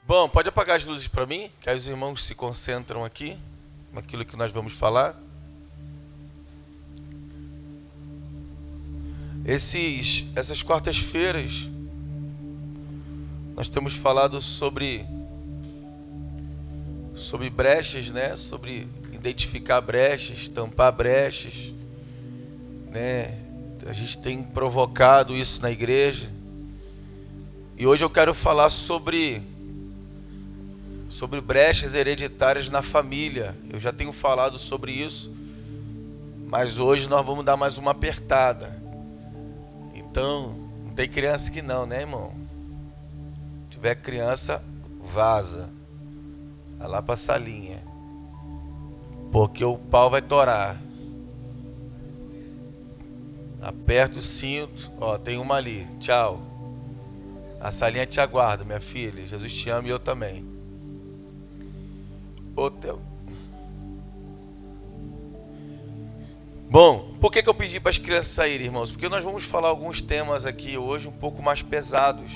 Bom, pode apagar as luzes para mim, que aí os irmãos se concentram aqui, naquilo que nós vamos falar. Essas quartas-feiras, nós temos falado sobre brechas, né? Sobre identificar brechas, tampar brechas, né? A gente tem provocado isso na igreja. E hoje eu quero falar sobre brechas hereditárias na família. Eu já tenho falado sobre isso, mas hoje nós vamos dar mais uma apertada. Então, não tem criança que não, né, irmão? Se tiver criança, vaza. Vai lá pra salinha, porque o pau vai torar. Aperta o cinto. Ó, tem uma ali. Tchau. A salinha te aguarda, minha filha. Jesus te ama e eu também. Bom, por que eu pedi para as crianças saírem, irmãos? Porque nós vamos falar alguns temas aqui hoje um pouco mais pesados,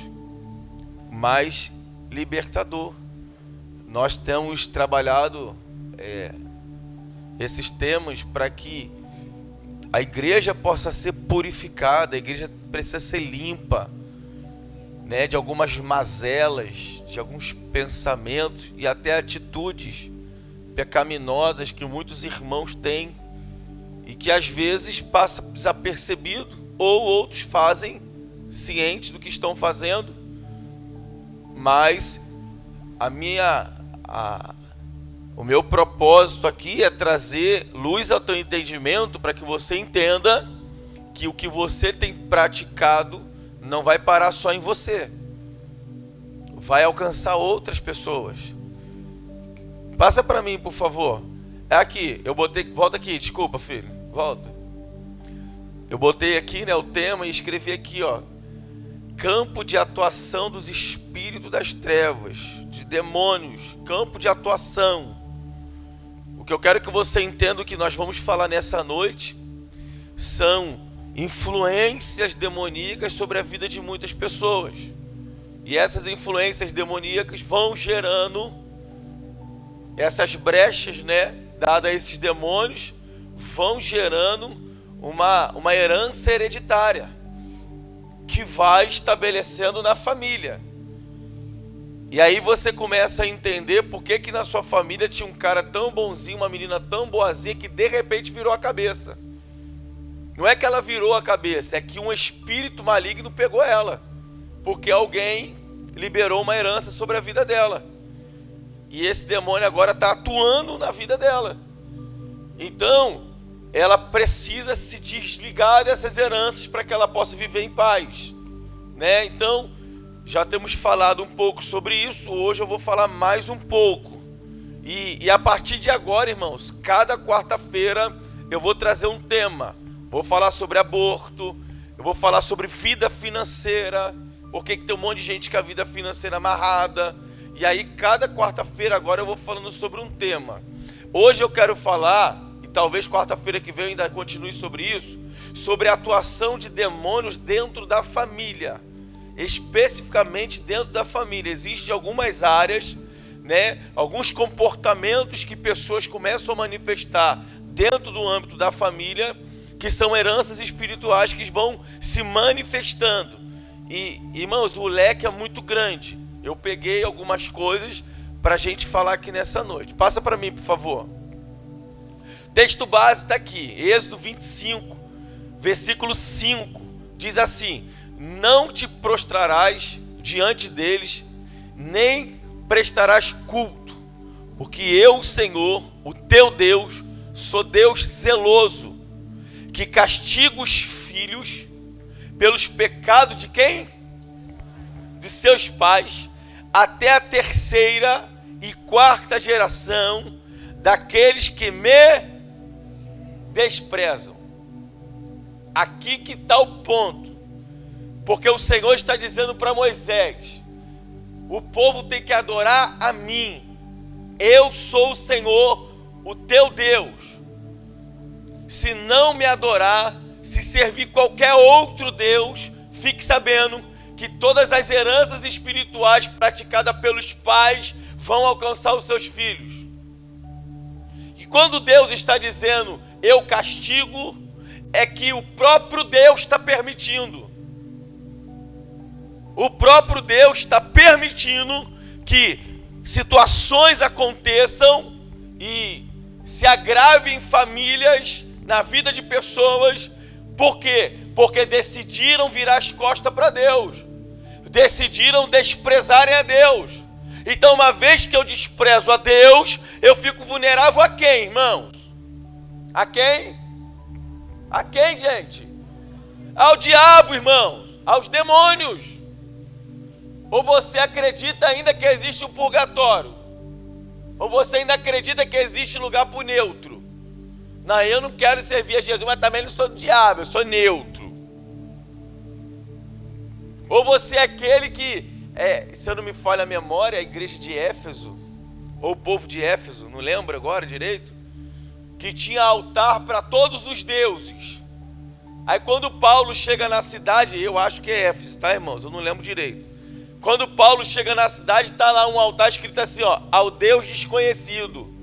mais libertador. Nós temos trabalhado esses temas para que a igreja possa ser purificada, a igreja precisa ser limpa, né, de algumas mazelas, de alguns pensamentos e até atitudes pecaminosas que muitos irmãos têm e que às vezes passa desapercebido ou outros fazem cientes do que estão fazendo, mas o meu propósito aqui é trazer luz ao teu entendimento para que você entenda que o que você tem praticado não vai parar só em você, vai alcançar outras pessoas. Passa para mim, por favor. É aqui, eu botei, volta aqui, desculpa, filho, volta. Eu botei aqui, né, o tema e escrevi aqui, ó, campo de atuação dos espíritos das trevas, de demônios, campo de atuação. O que eu quero que você entenda, o que nós vamos falar nessa noite, são influências demoníacas sobre a vida de muitas pessoas. E essas influências demoníacas vão gerando essas brechas, né, dadas a esses demônios, vão gerando uma herança hereditária que vai estabelecendo na família. E aí você começa a entender por que na sua família tinha um cara tão bonzinho, uma menina tão boazinha que de repente virou a cabeça. Não é que ela virou a cabeça, é que um espírito maligno pegou ela, porque alguém liberou uma herança sobre a vida dela. E esse demônio agora está atuando na vida dela. Então, ela precisa se desligar dessas heranças para que ela possa viver em paz, né? Então, já temos falado um pouco sobre isso. Hoje eu vou falar mais um pouco. E a partir de agora, irmãos, cada quarta-feira eu vou trazer um tema. Vou falar sobre aborto, eu vou falar sobre vida financeira, porque tem um monte de gente com a vida financeira amarrada. E aí, cada quarta-feira agora eu vou falando sobre um tema. Hoje eu quero falar, e talvez quarta-feira que vem eu ainda continue sobre isso, sobre a atuação de demônios dentro da família. Especificamente dentro da família. Existem algumas áreas, né, alguns comportamentos que pessoas começam a manifestar dentro do âmbito da família, que são heranças espirituais que vão se manifestando. E, irmãos, o leque é muito grande. Eu peguei algumas coisas para a gente falar aqui nessa noite. Passa para mim, por favor. Texto base está aqui, Êxodo 25, versículo 5. Diz assim: não te prostrarás diante deles, nem prestarás culto, porque eu, Senhor, o teu Deus, sou Deus zeloso, que castiga os filhos pelos pecados de quem? De seus pais, até a terceira e quarta geração daqueles que me desprezam. Aqui que está o ponto, porque o Senhor está dizendo para Moisés: o povo tem que adorar a mim, eu sou o Senhor, o teu Deus. Se não me adorar, se servir qualquer outro Deus, fique sabendo que que todas as heranças espirituais praticadas pelos pais vão alcançar os seus filhos. E quando Deus está dizendo, eu castigo, é que o próprio Deus está permitindo. O próprio Deus está permitindo que situações aconteçam e se agravem em famílias, na vida de pessoas. Por quê? Porque decidiram virar as costas para Deus. Decidiram desprezarem a Deus. Então, uma vez que eu desprezo a Deus, eu fico vulnerável a quem, irmãos? A quem? A quem, gente? Ao diabo, irmãos. Aos demônios. Ou você acredita ainda que existe um purgatório? Ou você ainda acredita que existe lugar para o neutro? Não, eu não quero servir a Jesus, mas também não sou do diabo, eu sou neutro. Ou você é aquele que, se eu não me falha a memória, a igreja de Éfeso, ou o povo de Éfeso, não lembro agora direito, que tinha altar para todos os deuses. Aí quando Paulo chega na cidade, eu acho que é Éfeso, tá, irmãos? Eu não lembro direito. Quando Paulo chega na cidade, está lá um altar escrito assim, ó, ao Deus desconhecido.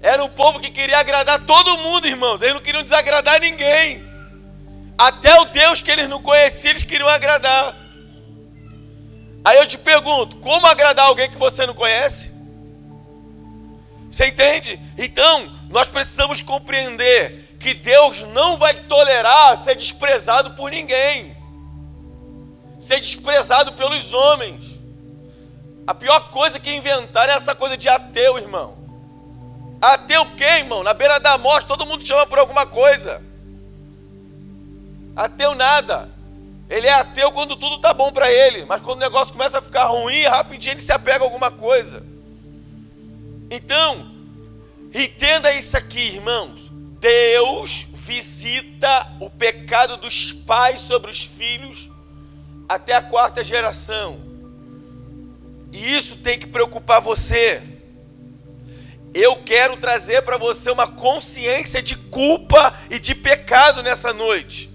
Era um povo que queria agradar todo mundo, irmãos. Eles não queriam desagradar ninguém. Até o Deus que eles não conheciam, eles queriam agradar. Aí eu te pergunto, como agradar alguém que você não conhece? Você entende? Então, nós precisamos compreender que Deus não vai tolerar ser desprezado por ninguém. Ser desprezado pelos homens. A pior coisa que inventaram é essa coisa de ateu, irmão. Ateu o quê, irmão? Na beira da morte todo mundo chama por alguma coisa. Ateu nada. Ele é ateu quando tudo tá bom para ele, mas quando o negócio começa a ficar ruim, rapidinho ele se apega a alguma coisa. Então, entenda isso aqui, irmãos. Deus visita o pecado dos pais sobre os filhos até a 4ª geração. E isso tem que preocupar você. Eu quero trazer para você uma consciência de culpa e de pecado nessa noite.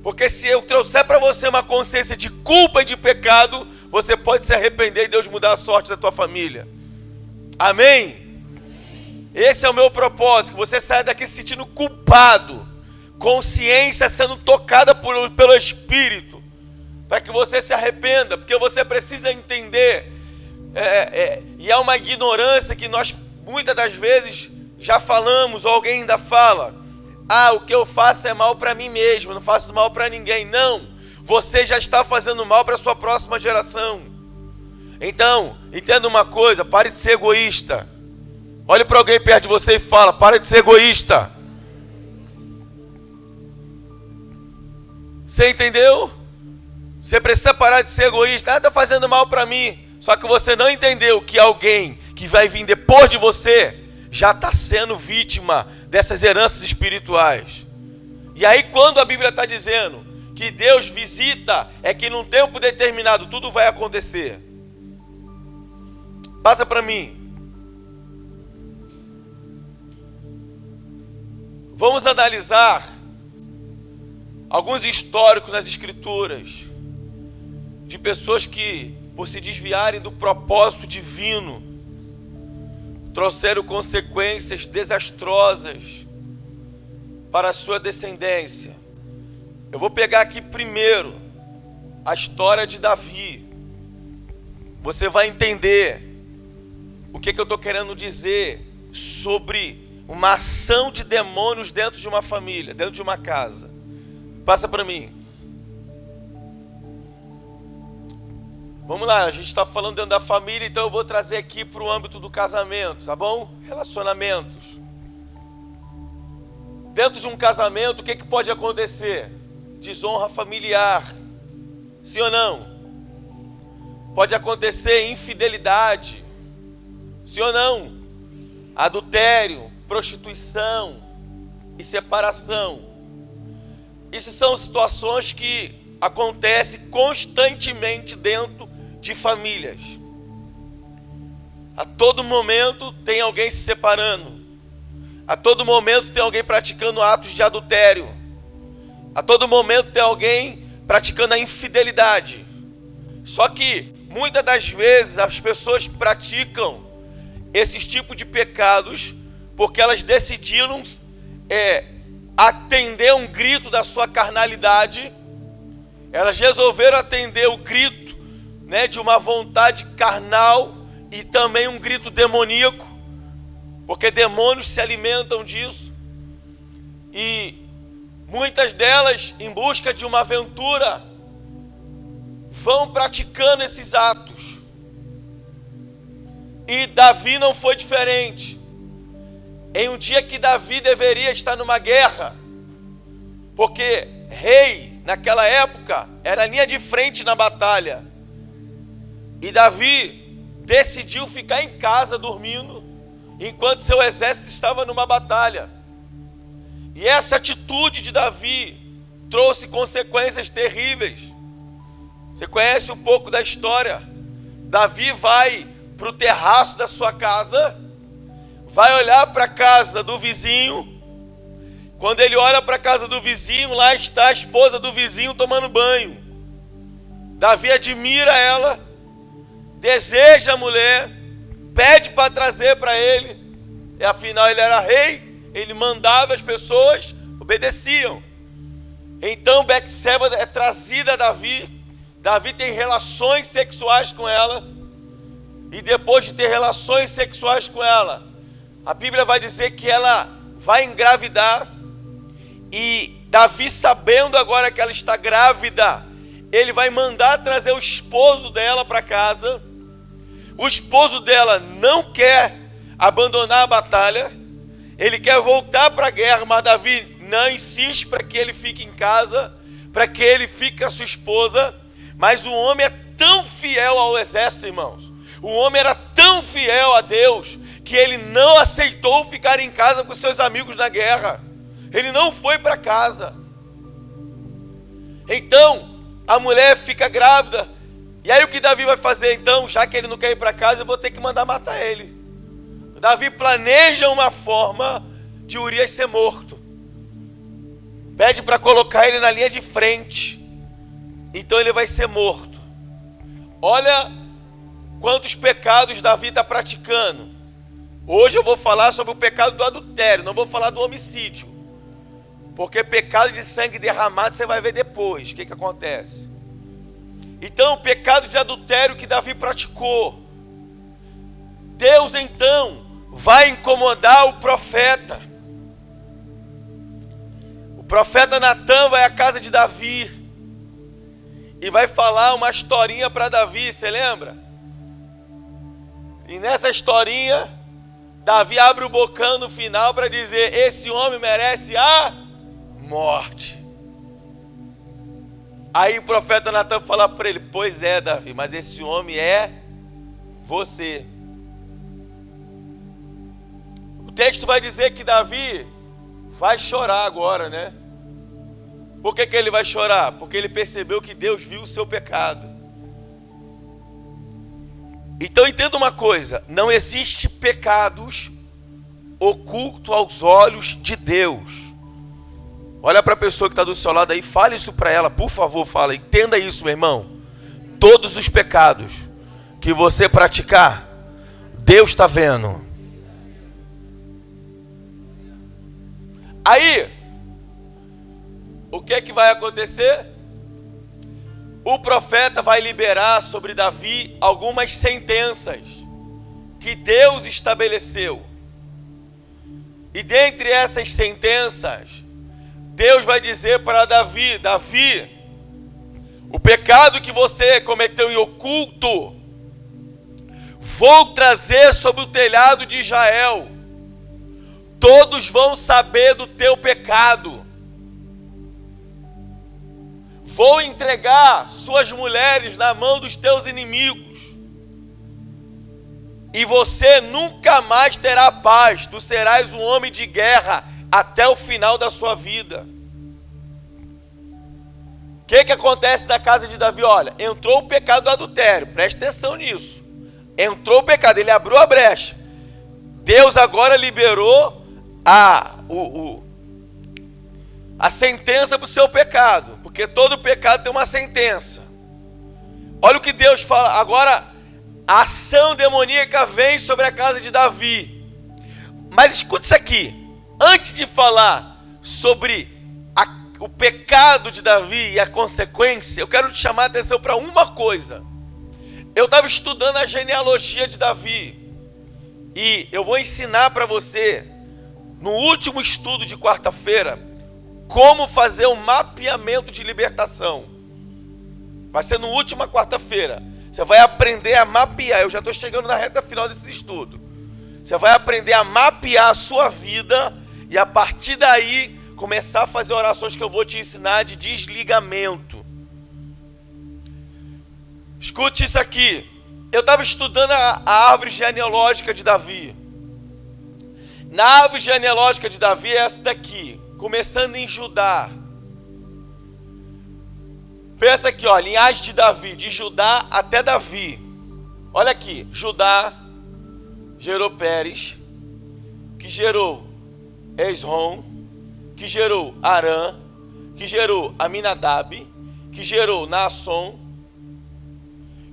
Porque se eu trouxer para você uma consciência de culpa e de pecado, você pode se arrepender e Deus mudar a sorte da tua família. Amém? Esse é o meu propósito, que você saia daqui se sentindo culpado. Consciência sendo tocada pelo Espírito. Para que você se arrependa, porque você precisa entender. E é uma ignorância que nós muitas das vezes já falamos, ou alguém ainda fala. O que eu faço é mal para mim mesmo, não faço mal para ninguém. Não, você já está fazendo mal para a sua próxima geração. Então, entenda uma coisa, pare de ser egoísta. Olhe para alguém perto de você e fala, pare de ser egoísta. Você entendeu? Você precisa parar de ser egoísta. Está fazendo mal para mim. Só que você não entendeu que alguém que vai vir depois de você já está sendo vítima dessas heranças espirituais. E aí quando a Bíblia está dizendo que Deus visita, é que num tempo determinado tudo vai acontecer. Passa para mim. Vamos analisar alguns históricos nas Escrituras de pessoas que, por se desviarem do propósito divino, trouxeram consequências desastrosas para a sua descendência. Eu vou pegar aqui primeiro a história de Davi. Você vai entender o que eu estou querendo dizer sobre uma ação de demônios dentro de uma família, dentro de uma casa. Passa para mim. Vamos lá, a gente está falando dentro da família, então eu vou trazer aqui para o âmbito do casamento, tá bom? Relacionamentos. Dentro de um casamento, o que pode acontecer? Desonra familiar. Sim ou não? Pode acontecer infidelidade. Sim ou não? Adultério, prostituição e separação. Isso são situações que acontecem constantemente dentro de famílias. A todo momento tem alguém se separando. A todo momento tem alguém praticando atos de adultério. A todo momento tem alguém praticando a infidelidade. Só que muitas das vezes as pessoas praticam esses tipos de pecados porque elas decidiram atender um grito da sua carnalidade. Elas resolveram atender o grito, né, de uma vontade carnal e também um grito demoníaco, porque demônios se alimentam disso. E muitas delas, em busca de uma aventura, vão praticando esses atos. E Davi não foi diferente. Em um dia que Davi deveria estar numa guerra, porque rei naquela época era a linha de frente na batalha, e Davi decidiu ficar em casa dormindo, enquanto seu exército estava numa batalha. E essa atitude de Davi trouxe consequências terríveis. Você conhece um pouco da história. Davi vai para o terraço da sua casa, vai olhar para a casa do vizinho. Quando ele olha para a casa do vizinho, lá está a esposa do vizinho tomando banho. Davi admira ela, deseja a mulher, pede para trazer para ele. E afinal ele era rei, ele mandava, as pessoas obedeciam. Então Betseba é trazida a Davi. Davi tem relações sexuais com ela. E depois de ter relações sexuais com ela, a Bíblia vai dizer que ela vai engravidar. E Davi, sabendo agora que ela está grávida, ele vai mandar trazer o esposo dela para casa. O esposo dela não quer abandonar a batalha, ele quer voltar para a guerra, mas Davi não insiste para que ele fique em casa, para que ele fique com a sua esposa. Mas o homem é tão fiel ao exército, irmãos, o homem era tão fiel a Deus, que ele não aceitou ficar em casa com seus amigos na guerra. Ele não foi para casa. Então a mulher fica grávida. E aí o que Davi vai fazer então? Já que ele não quer ir para casa, eu vou ter que mandar matar ele. Davi planeja uma forma de Urias ser morto. Pede para colocar ele na linha de frente. Então ele vai ser morto. Olha quantos pecados Davi está praticando. Hoje eu vou falar sobre o pecado do adultério, não vou falar do homicídio. Porque pecado de sangue derramado você vai ver depois o que acontece. Então o pecado de adultério que Davi praticou, Deus então vai incomodar o profeta. O profeta Natan vai à casa de Davi e vai falar uma historinha para Davi, você lembra? E nessa historinha, Davi abre o bocão no final para dizer: esse homem merece a morte. Aí o profeta Natan fala para ele: pois é, Davi, mas esse homem é você. O texto vai dizer que Davi vai chorar agora, né? Por que ele vai chorar? Porque ele percebeu que Deus viu o seu pecado. Então entenda uma coisa: não existe pecados ocultos aos olhos de Deus. Olha para a pessoa que está do seu lado aí, fale isso para ela, por favor, fala, entenda isso, meu irmão. Todos os pecados que você praticar, Deus está vendo. Aí, o que vai acontecer? O profeta vai liberar sobre Davi algumas sentenças que Deus estabeleceu. E dentre essas sentenças, Deus vai dizer para Davi: Davi, o pecado que você cometeu em oculto, vou trazer sobre o telhado de Israel. Todos vão saber do teu pecado. Vou entregar suas mulheres na mão dos teus inimigos. E você nunca mais terá paz. Tu serás um homem de guerra até o final da sua vida. O que acontece na casa de Davi? Olha, entrou o pecado do adultério. Preste atenção nisso. Entrou o pecado, ele abriu a brecha. Deus agora liberou a sentença para o seu pecado, porque todo pecado tem uma sentença. Olha o que Deus fala. Agora, a ação demoníaca vem sobre a casa de Davi. Mas escuta isso aqui. Antes de falar sobre o pecado de Davi e a consequência, eu quero te chamar a atenção para uma coisa. Eu estava estudando a genealogia de Davi. E eu vou ensinar para você, no último estudo de quarta-feira, como fazer um mapeamento de libertação. Vai ser na última quarta-feira. Você vai aprender a mapear. Eu já estou chegando na reta final desse estudo. Você vai aprender a mapear a sua vida e a partir daí começar a fazer orações que eu vou te ensinar de desligamento. Escute isso aqui. Eu estava estudando a árvore genealógica de Davi. Na árvore genealógica de Davi é essa daqui, começando em Judá. Pensa aqui, ó, linhagem de Davi, de Judá até Davi. Olha aqui, Judá gerou Pérez, que gerou Esrom, que gerou Arã, que gerou Aminadab, que gerou Naasson,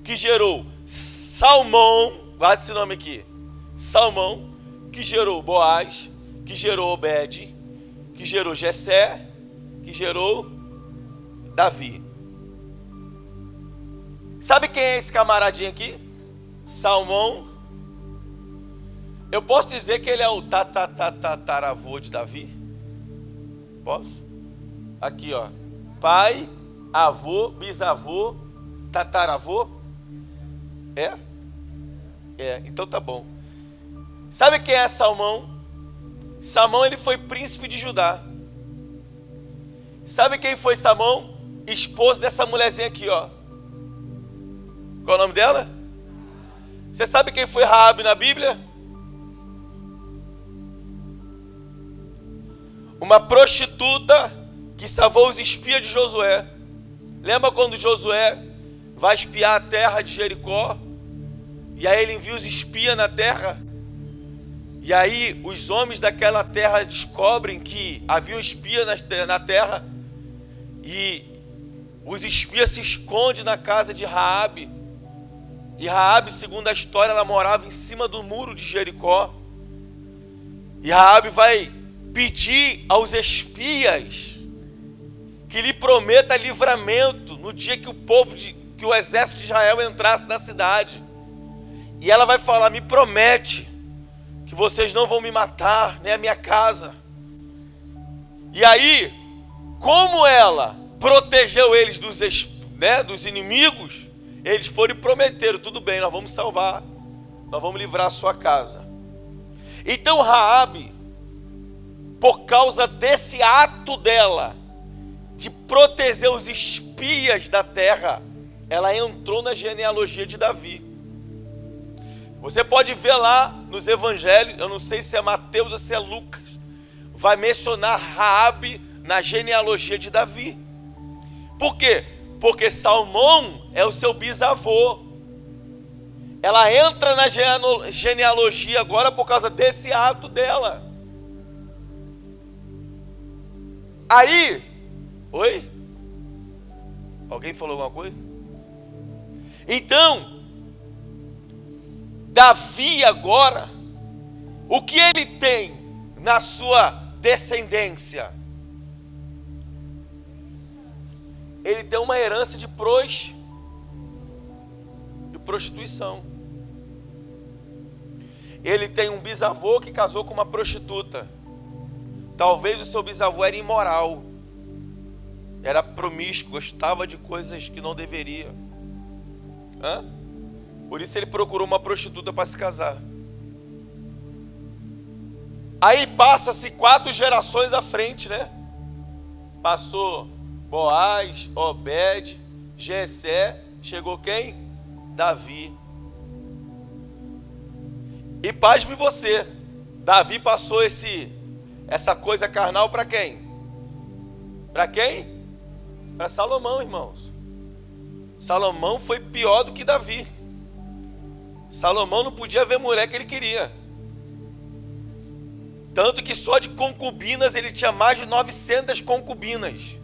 que gerou Salmão, guarda esse nome aqui, Salmão, que gerou Boaz, que gerou Obed, que gerou Jessé, que gerou Davi. Sabe quem é esse camaradinho aqui? Salmão. Eu posso dizer que ele é o tataravô de Davi? Posso? Aqui, ó. Pai, avô, bisavô, tataravô. É? É, então tá bom. Sabe quem é Salmão? Salmão, ele foi príncipe de Judá. Sabe quem foi Salmão? Esposo dessa mulherzinha aqui, ó. Qual é o nome dela? Você sabe quem foi Raabe na Bíblia? Uma prostituta que salvou os espias de Josué. Lembra quando Josué vai espiar a terra de Jericó? E aí ele envia os espias na terra. E aí os homens daquela terra descobrem que havia um espia na terra. E os espias se escondem na casa de Raabe. E Raabe, segundo a história, ela morava em cima do muro de Jericó. E Raabe vai pedir aos espias que lhe prometa livramento no dia que que o exército de Israel entrasse na cidade. E ela vai falar: me promete que vocês não vão me matar, nem a minha casa. E aí, como ela protegeu eles dos inimigos, eles foram e prometeram: tudo bem, nós vamos salvar, nós vamos livrar a sua casa. Então Raabe, por causa desse ato dela, de proteger os espias da terra, ela entrou na genealogia de Davi. Você pode ver lá nos evangelhos, eu não sei se é Mateus ou se é Lucas, vai mencionar Raabe na genealogia de Davi. Por quê? Porque Salmão é o seu bisavô. Ela entra na genealogia agora por causa desse ato dela. Aí, oi? Alguém falou alguma coisa? Então, Davi agora, o que ele tem na sua descendência? Ele tem uma herança de prostituição. Ele tem um bisavô que casou com uma prostituta. Talvez o seu bisavô era imoral, era promíscuo, gostava de coisas que não deveria. Por isso ele procurou uma prostituta para se casar. Aí passa-se 4 gerações à frente, né? Passou Boaz, Obed, Jessé, chegou quem? Davi. E pasme você, Davi passou essa coisa carnal para quem? Para quem? Para Salomão, irmãos. Salomão foi pior do que Davi. Salomão não podia ver mulher que ele queria. Tanto que só de concubinas ele tinha mais de 900 concubinas,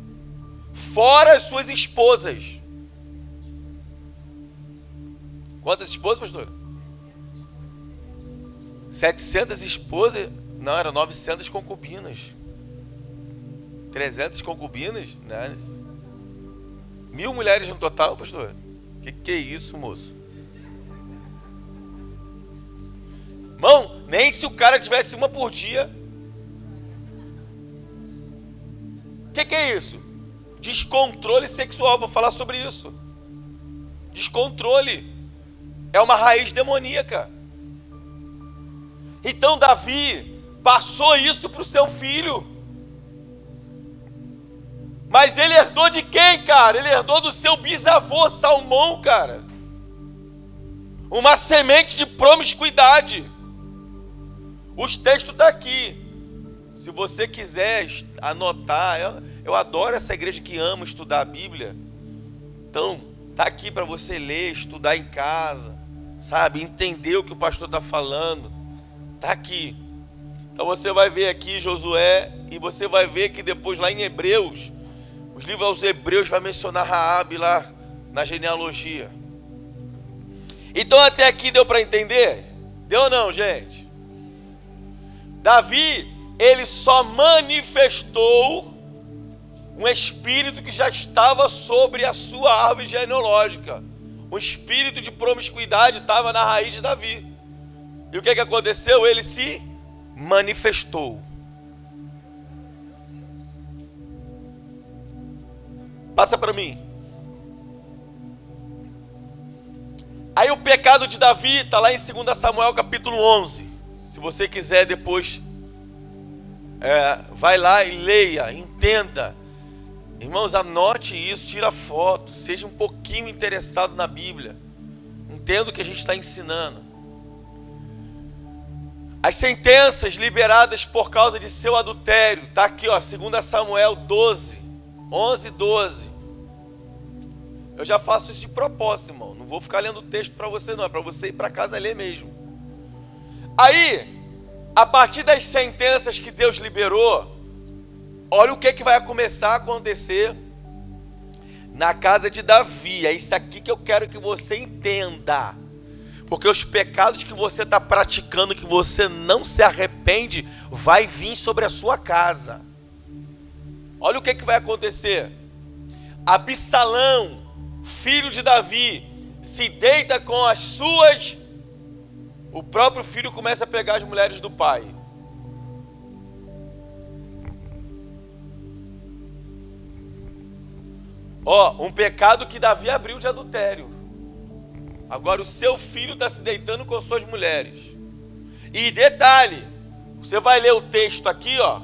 fora as suas esposas. Quantas esposas, pastor? 700 esposas? Não, eram 900 concubinas. 300 concubinas? Né? 1000 mulheres no total, pastor? Que é isso, moço? Irmão, nem se o cara tivesse uma por dia. Que é isso? Descontrole sexual, vou falar sobre isso. Descontrole. É uma raiz demoníaca. Então Davi passou isso para o seu filho. Mas ele herdou de quem, cara? Ele herdou do seu bisavô Salmão, cara. Uma semente de promiscuidade. Os textos estão aqui. Se você quiser anotar, eu adoro essa igreja que ama estudar a Bíblia. Então, tá aqui para você ler, estudar em casa, sabe? Entender o que o pastor está falando. Tá aqui. Então você vai ver aqui Josué, e você vai ver que depois lá em Hebreus, os livros aos Hebreus vai mencionar Raabe lá na genealogia. Então até aqui deu para entender? Deu ou não, gente? Davi, ele só manifestou um espírito que já estava sobre a sua árvore genealógica. Um espírito de promiscuidade estava na raiz de Davi. E o que aconteceu? Ele se manifestou. Passa para mim. Aí o pecado de Davi está lá em 2 Samuel capítulo 11. Se você quiser depois, vai lá e leia, entenda. Irmãos, anote isso, tira foto, seja um pouquinho interessado na Bíblia. Entenda o que a gente está ensinando. As sentenças liberadas por causa de seu adultério. Está aqui, ó, 2 Samuel 12, 11 e 12. Eu já faço isso de propósito, irmão. Não vou ficar lendo o texto para você não, é para você ir para casa ler mesmo. Aí, a partir das sentenças que Deus liberou, olha o que vai começar a acontecer na casa de Davi. É isso aqui que eu quero que você entenda. Porque os pecados que você está praticando, que você não se arrepende, vai vir sobre a sua casa. Olha o que vai acontecer. Absalão, filho de Davi, se deita com as suas... O próprio filho começa a pegar as mulheres do pai. Ó, um pecado que Davi abriu de adultério. Agora o seu filho está se deitando com suas mulheres. E detalhe, você vai ler o texto aqui, ó,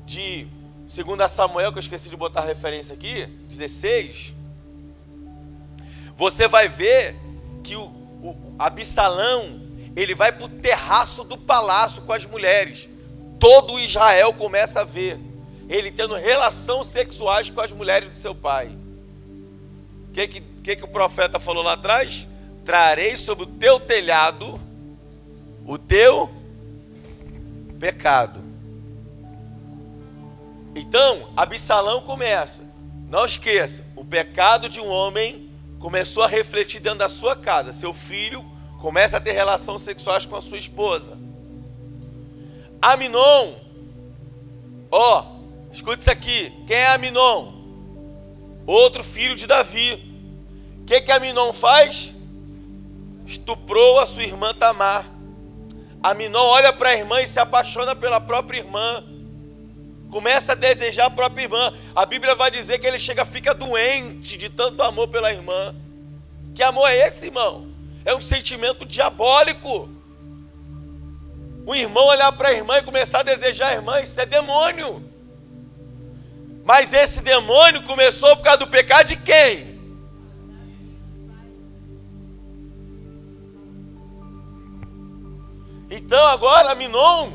de 2 Samuel, que eu esqueci de botar a referência aqui, 16. Você vai ver que o Absalão, ele vai para o terraço do palácio com as mulheres. Todo Israel começa a ver ele tendo relações sexuais com as mulheres do seu pai. O que o profeta falou lá atrás? Trarei sobre o teu telhado o teu pecado. Então, Absalão começa. Não esqueça, o pecado de um homem começou a refletir dentro da sua casa. Seu filho começa a ter relações sexuais com a sua esposa. Aminon, ó, escute isso aqui. Quem é Aminon? Outro filho de Davi. O que Aminon faz? Estuprou a sua irmã Tamar. Aminon olha para a irmã e se apaixona pela própria irmã. Começa a desejar a própria irmã. A Bíblia vai dizer que ele fica doente de tanto amor pela irmã. Que amor é esse, irmão? É um sentimento diabólico. O irmão olhar para a irmã e começar a desejar a irmã, isso é demônio. Mas esse demônio começou por causa do pecado de quem? Então agora Aminon,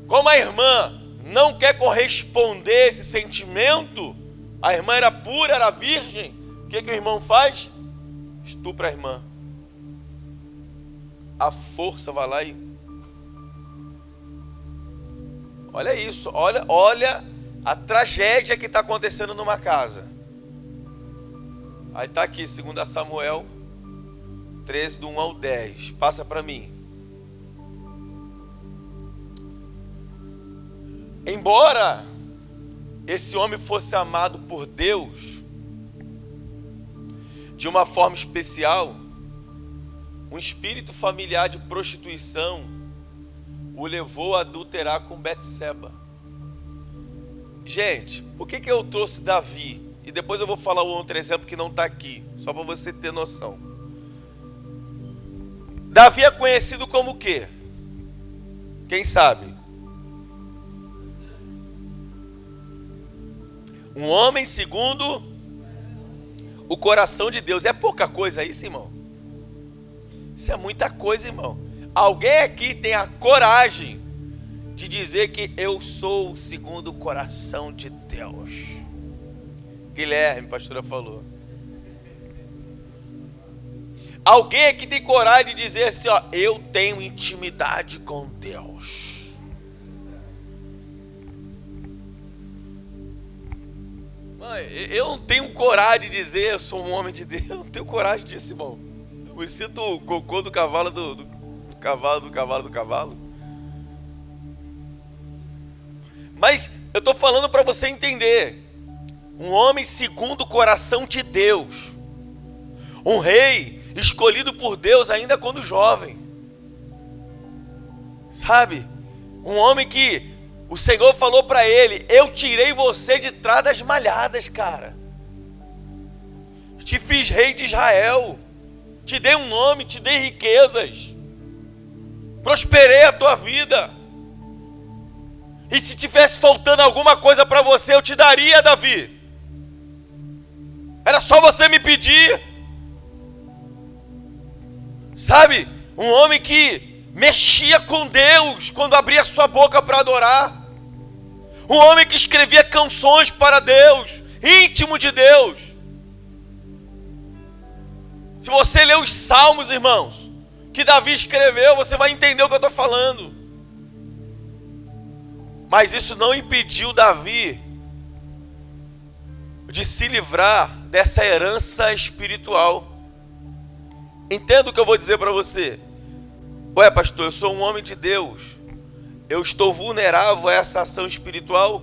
como a irmã não quer corresponder esse sentimento, a irmã era pura, era virgem, o que o irmão faz? Estupra a irmã. A força vai lá e Olha isso, olha a tragédia que está acontecendo numa casa. Aí está aqui, 2 Samuel 13, do 1 ao 10. Passa para mim. Embora esse homem fosse amado por Deus de uma forma especial, um espírito familiar de prostituição o levou a adulterar com Betseba. Gente, por que eu trouxe Davi? E depois eu vou falar um outro exemplo que não está aqui, só para você ter noção. Davi é conhecido como o quê? Quem sabe? Um homem segundo o coração de Deus. É pouca coisa isso, irmão? Isso é muita coisa, irmão. Alguém aqui tem a coragem de dizer que eu sou segundo o coração de Deus? Guilherme, a pastora falou. Alguém aqui tem coragem de dizer assim, ó, eu tenho intimidade com Deus? Mãe, eu não tenho coragem de dizer eu sou um homem de Deus. Eu não tenho coragem disso, irmão. Eu me sinto o cocô do cavalo do cavalo. Mas eu estou falando para você entender. Um homem segundo o coração de Deus. Um rei escolhido por Deus ainda quando jovem. Sabe? Um homem que o Senhor falou para ele, eu tirei você de trás das malhadas, cara. Te fiz rei de Israel. Te dei um nome, te dei riquezas. Prosperei a tua vida. E se tivesse faltando alguma coisa para você, eu te daria, Davi. Era só você me pedir. Sabe? Um homem que mexia com Deus quando abria sua boca para adorar. Um homem que escrevia canções para Deus, íntimo de Deus. Se você ler os salmos, irmãos, que Davi escreveu, você vai entender o que eu estou falando. Mas isso não impediu Davi de se livrar dessa herança espiritual. Entenda o que eu vou dizer para você. Ué, pastor, eu sou um homem de Deus. Eu estou vulnerável a essa ação espiritual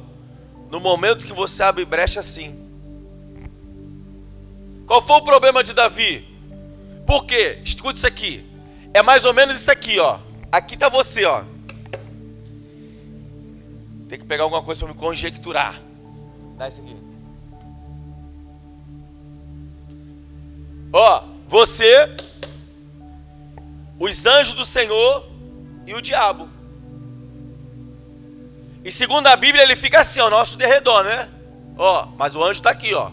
no momento que você abre brecha assim. Qual foi o problema de Davi? Por quê? Escute isso aqui. É mais ou menos isso aqui, ó. Aqui está você, ó. Tem que pegar alguma coisa para me conjecturar. Dá isso aqui. Ó, você, os anjos do Senhor e o diabo. E segundo a Bíblia, ele fica assim, ao nosso derredor, né? Ó, mas o anjo está aqui, ó.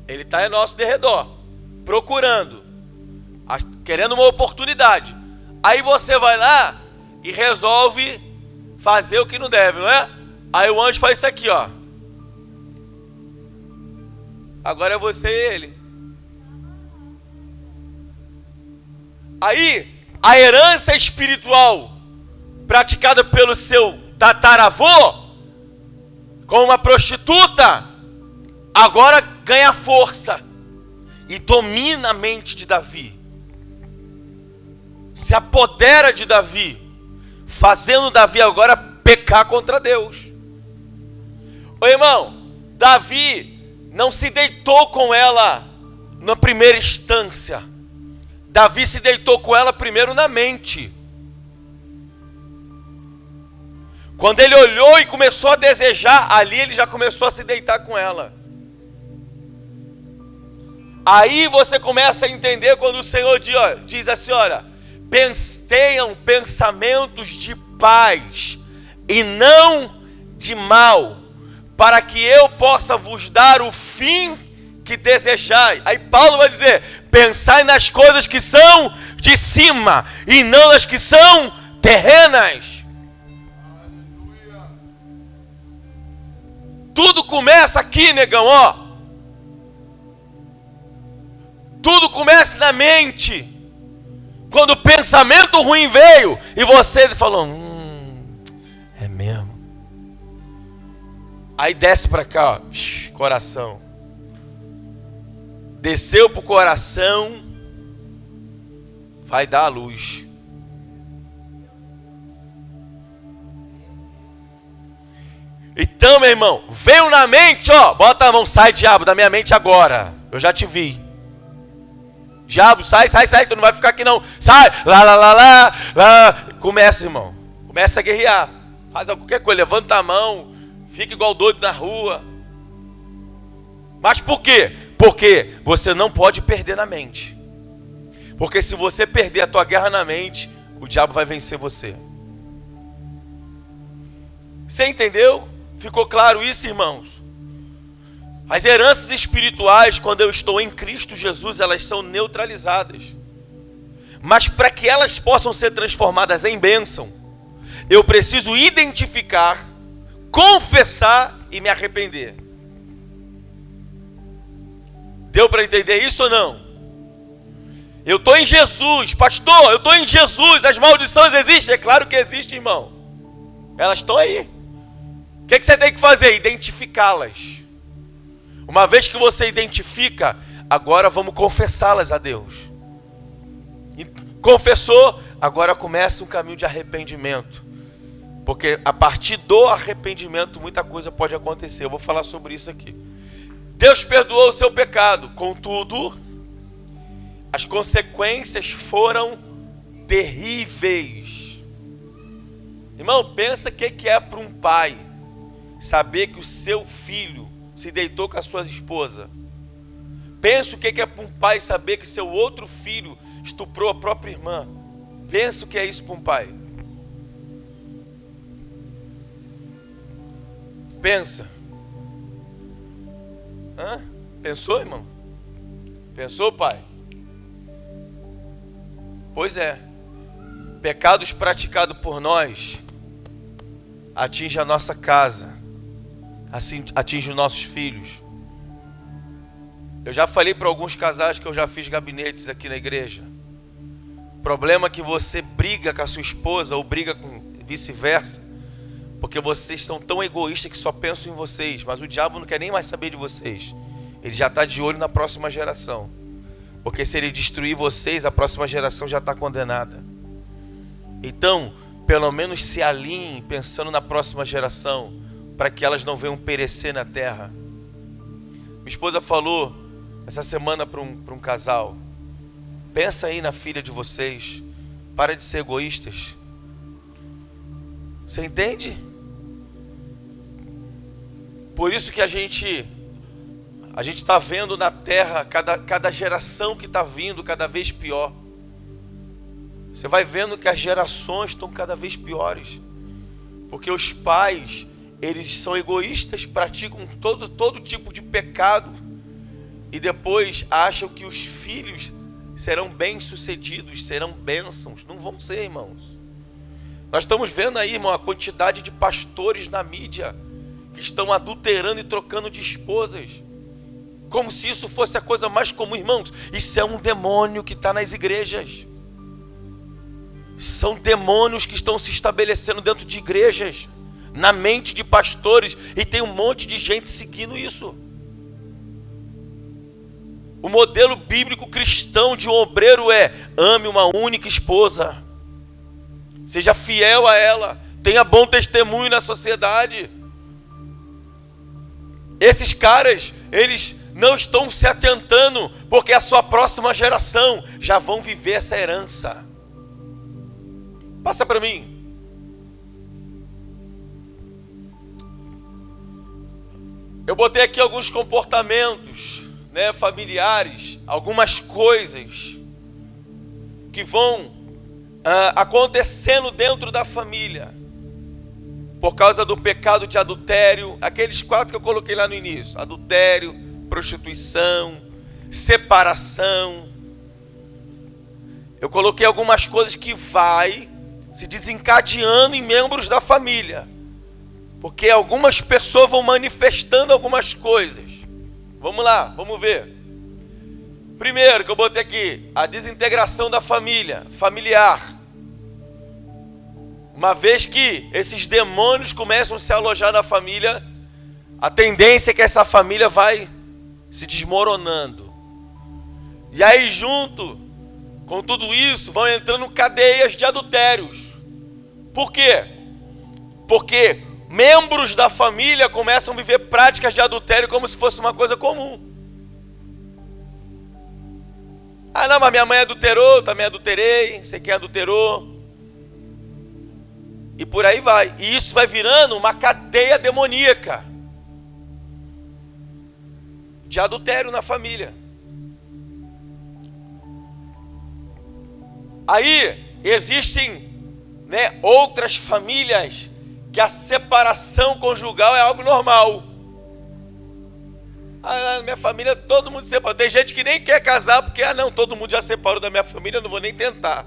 Ele está ao nosso derredor, procurando, querendo uma oportunidade. Aí você vai lá e resolve fazer o que não deve, não é? Aí o anjo faz isso aqui, ó. Agora é você e ele. Aí, a herança espiritual praticada pelo seu tataravô, com uma prostituta, agora ganha força e domina a mente de Davi. Se apodera de Davi, fazendo Davi agora pecar contra Deus. Ô irmão, Davi não se deitou com ela na primeira instância. Davi se deitou com ela primeiro na mente. Quando ele olhou e começou a desejar, ali ele já começou a se deitar com ela. Aí você começa a entender quando o Senhor diz assim, olha, tenham pensamentos de paz e não de mal, para que eu possa vos dar o fim que desejai. Aí Paulo vai dizer, pensai nas coisas que são de cima e não nas que são terrenas. Tudo começa aqui, negão, ó. Tudo começa na mente. Quando o pensamento ruim veio e você falou, É mesmo. Aí desce para cá, ó, coração. Desceu pro coração, vai dar a luz. Então, meu irmão, veio na mente, ó, bota a mão, sai, diabo, da minha mente agora. Eu já te vi. Diabo, sai, tu não vai ficar aqui não. Sai, lá. Começa, irmão. Começa a guerrear. Faz qualquer coisa, levanta a mão, fica igual doido na rua. Mas por quê? Porque você não pode perder na mente. Porque se você perder a tua guerra na mente, o diabo vai vencer você. Você entendeu? Ficou claro isso, irmãos? As heranças espirituais, quando eu estou em Cristo Jesus, elas são neutralizadas. Mas para que elas possam ser transformadas em bênção, eu preciso identificar, confessar e me arrepender. Deu para entender isso ou não? Eu estou em Jesus, pastor, eu estou em Jesus, as maldições existem? É claro que existem, irmão. Elas estão aí. O que você tem que fazer? Identificá-las. Uma vez que você identifica, agora vamos confessá-las a Deus. E confessou, agora começa um caminho de arrependimento. Porque a partir do arrependimento, muita coisa pode acontecer. Eu vou falar sobre isso aqui. Deus perdoou o seu pecado, contudo, as consequências foram terríveis. Irmão, pensa o que é para um pai saber que o seu filho se deitou com a sua esposa. Pensa o que é para um pai saber que seu outro filho estuprou a própria irmã. Pensa o que é isso para um pai. Pensa. Pensou, irmão? Pensou, pai? Pois é. Pecados praticados por nós atinge a nossa casa, assim atinge os nossos filhos. Eu já falei para alguns casais que eu já fiz gabinetes aqui na igreja. Problema que você briga com a sua esposa ou briga com vice-versa, porque vocês são tão egoístas que só pensam em vocês, mas o diabo não quer nem mais saber de vocês. Ele já está de olho na próxima geração, porque se ele destruir vocês, a próxima geração já está condenada. Então, pelo menos se alinhem pensando na próxima geração, para que elas não venham perecer na terra. Minha esposa falou essa semana para um casal: pensa aí na filha de vocês, para de ser egoístas. Você entende? Por isso que a gente está vendo na terra cada geração que está vindo cada vez pior. Você vai vendo que as gerações estão cada vez piores, porque os pais, eles são egoístas, praticam todo tipo de pecado e depois acham que os filhos serão bem-sucedidos, serão bênçãos. Não vão ser, irmãos. Nós estamos vendo aí, irmão, a quantidade de pastores na mídia que estão adulterando e trocando de esposas, como se isso fosse a coisa mais comum. Irmãos, isso é um demônio que está nas igrejas. São demônios que estão se estabelecendo dentro de igrejas, na mente de pastores, e tem um monte de gente seguindo isso. O modelo bíblico cristão de um obreiro é: ame uma única esposa, seja fiel a ela, tenha bom testemunho na sociedade. Esses caras, eles não estão se atentando, porque a sua próxima geração já vão viver essa herança. Passa para mim. Eu botei aqui alguns comportamentos, familiares, algumas coisas que vão acontecendo dentro da família por causa do pecado de adultério, aqueles 4 que eu coloquei lá no início: adultério, prostituição, separação. Eu coloquei algumas coisas que vai se desencadeando em membros da família, porque algumas pessoas vão manifestando algumas coisas. Vamos lá, vamos ver. Primeiro que eu botei aqui: a desintegração da família, familiar. Uma vez que esses demônios começam a se alojar na família, a tendência é que essa família vai se desmoronando. E aí, junto com tudo isso, vão entrando cadeias de adultérios. Por quê? Porque membros da família começam a viver práticas de adultério como se fosse uma coisa comum. Ah, não, mas minha mãe adulterou, eu também adulterei, sei quem adulterou. E por aí vai. E isso vai virando uma cadeia demoníaca de adultério na família. Aí existem, outras famílias que a separação conjugal é algo normal. Ah, na minha família todo mundo se separou. Tem gente que nem quer casar porque, todo mundo já separou da minha família, eu não vou nem tentar.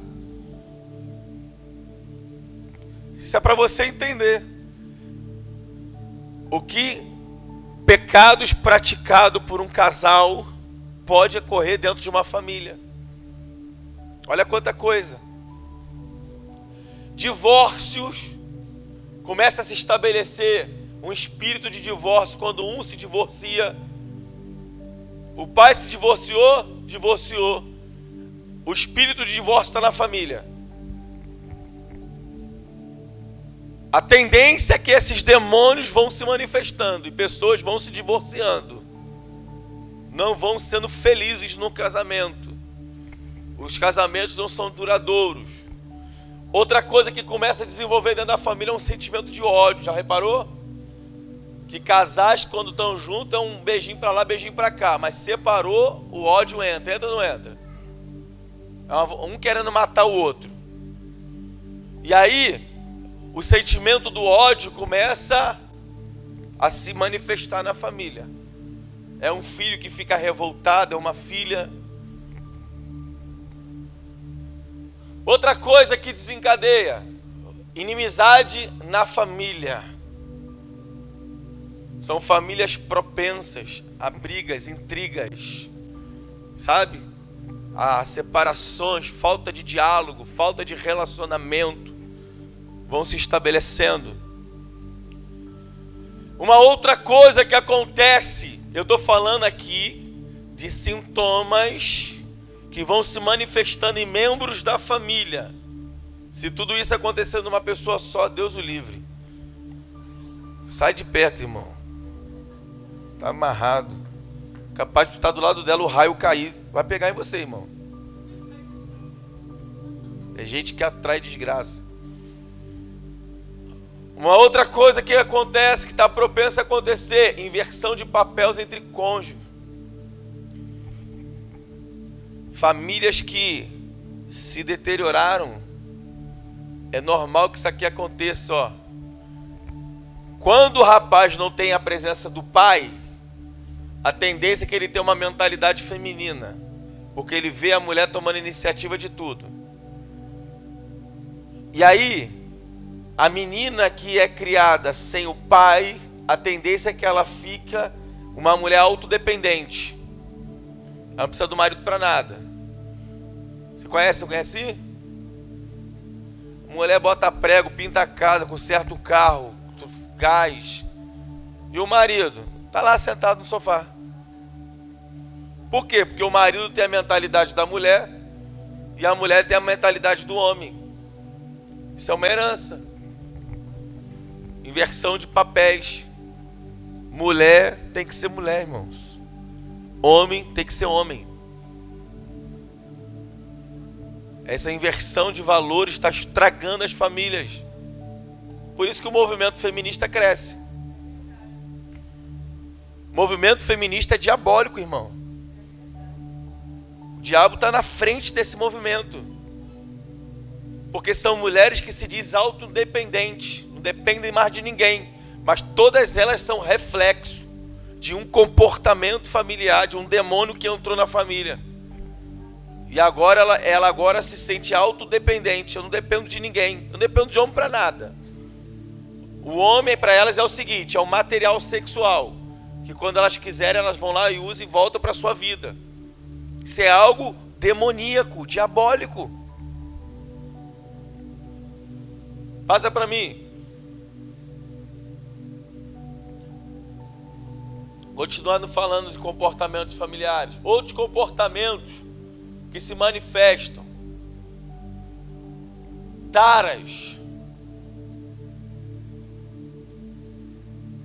Isso é para você entender o que pecados praticados por um casal pode ocorrer dentro de uma família. Olha quanta coisa. Divórcios. Começa a se estabelecer um espírito de divórcio quando um se divorcia. O pai se divorciou. O espírito de divórcio está na família. A tendência é que esses demônios vão se manifestando e pessoas vão se divorciando. Não vão sendo felizes no casamento. Os casamentos não são duradouros. Outra coisa que começa a desenvolver dentro da família é um sentimento de ódio. Já reparou? Que casais, quando estão juntos, é um beijinho para lá, beijinho para cá. Mas separou, o ódio entra ou não entra? É um querendo matar o outro. E aí, o sentimento do ódio começa a se manifestar na família. É um filho que fica revoltado, é uma filha. Outra coisa que desencadeia: inimizade na família. São famílias propensas a brigas, intrigas, sabe? A separações, falta de diálogo, falta de relacionamento vão se estabelecendo. Uma outra coisa que acontece, eu estou falando aqui de sintomas que vão se manifestando em membros da família. Se tudo isso acontecer numa pessoa só, Deus o livre. Sai de perto, irmão. Tá amarrado. Capaz de tu estar do lado dela, o raio cair. Vai pegar em você, irmão. Tem gente que atrai desgraça. Uma outra coisa que acontece, que está propensa a acontecer: inversão de papéis entre cônjuges. Famílias que se deterioraram. É normal que isso aqui aconteça, ó. Quando o rapaz não tem a presença do pai, a tendência é que ele tenha uma mentalidade feminina, porque ele vê a mulher tomando iniciativa de tudo. E aí, a menina que é criada sem o pai, a tendência é que ela fica uma mulher autodependente. Ela não precisa do marido para nada. Você conhece? Mulher bota prego, pinta a casa, conserta o carro, gás. E o marido está lá sentado no sofá. Por quê? Porque o marido tem a mentalidade da mulher e a mulher tem a mentalidade do homem. Isso é uma herança. Inversão de papéis. Mulher tem que ser mulher, irmãos. Homem tem que ser homem. Essa inversão de valores está estragando as famílias. Por isso que o movimento feminista cresce. O movimento feminista é diabólico, irmão. O diabo está na frente desse movimento. Porque são mulheres que se dizem autodependentes. Não dependem mais de ninguém. Mas todas elas são reflexo de um comportamento familiar, de um demônio que entrou na família. E agora ela agora se sente autodependente. Eu não dependo de ninguém. Eu não dependo de homem para nada. O homem para elas é o seguinte: é um material sexual. Que quando elas quiserem, elas vão lá e usam e voltam para a sua vida. Isso é algo demoníaco, diabólico. Passa para mim. Continuando falando de comportamentos familiares. Outros comportamentos que se manifestam. Taras.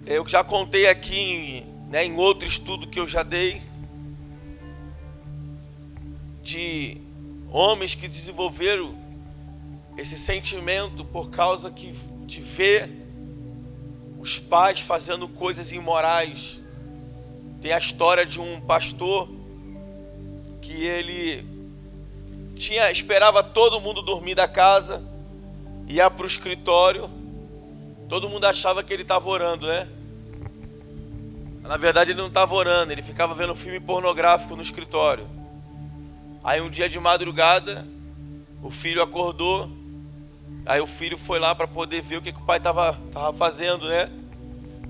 Eu já contei aqui em outro estudo que eu já dei. De homens que desenvolveram esse sentimento por causa de ver os pais fazendo coisas imorais. Tem a história de um pastor que ele esperava todo mundo dormir da casa, ia para o escritório, todo mundo achava que ele estava orando, né? Na verdade ele não estava orando, ele ficava vendo filme pornográfico no escritório. Aí um dia de madrugada, o filho acordou, aí o filho foi lá para poder ver o que o pai estava fazendo, né?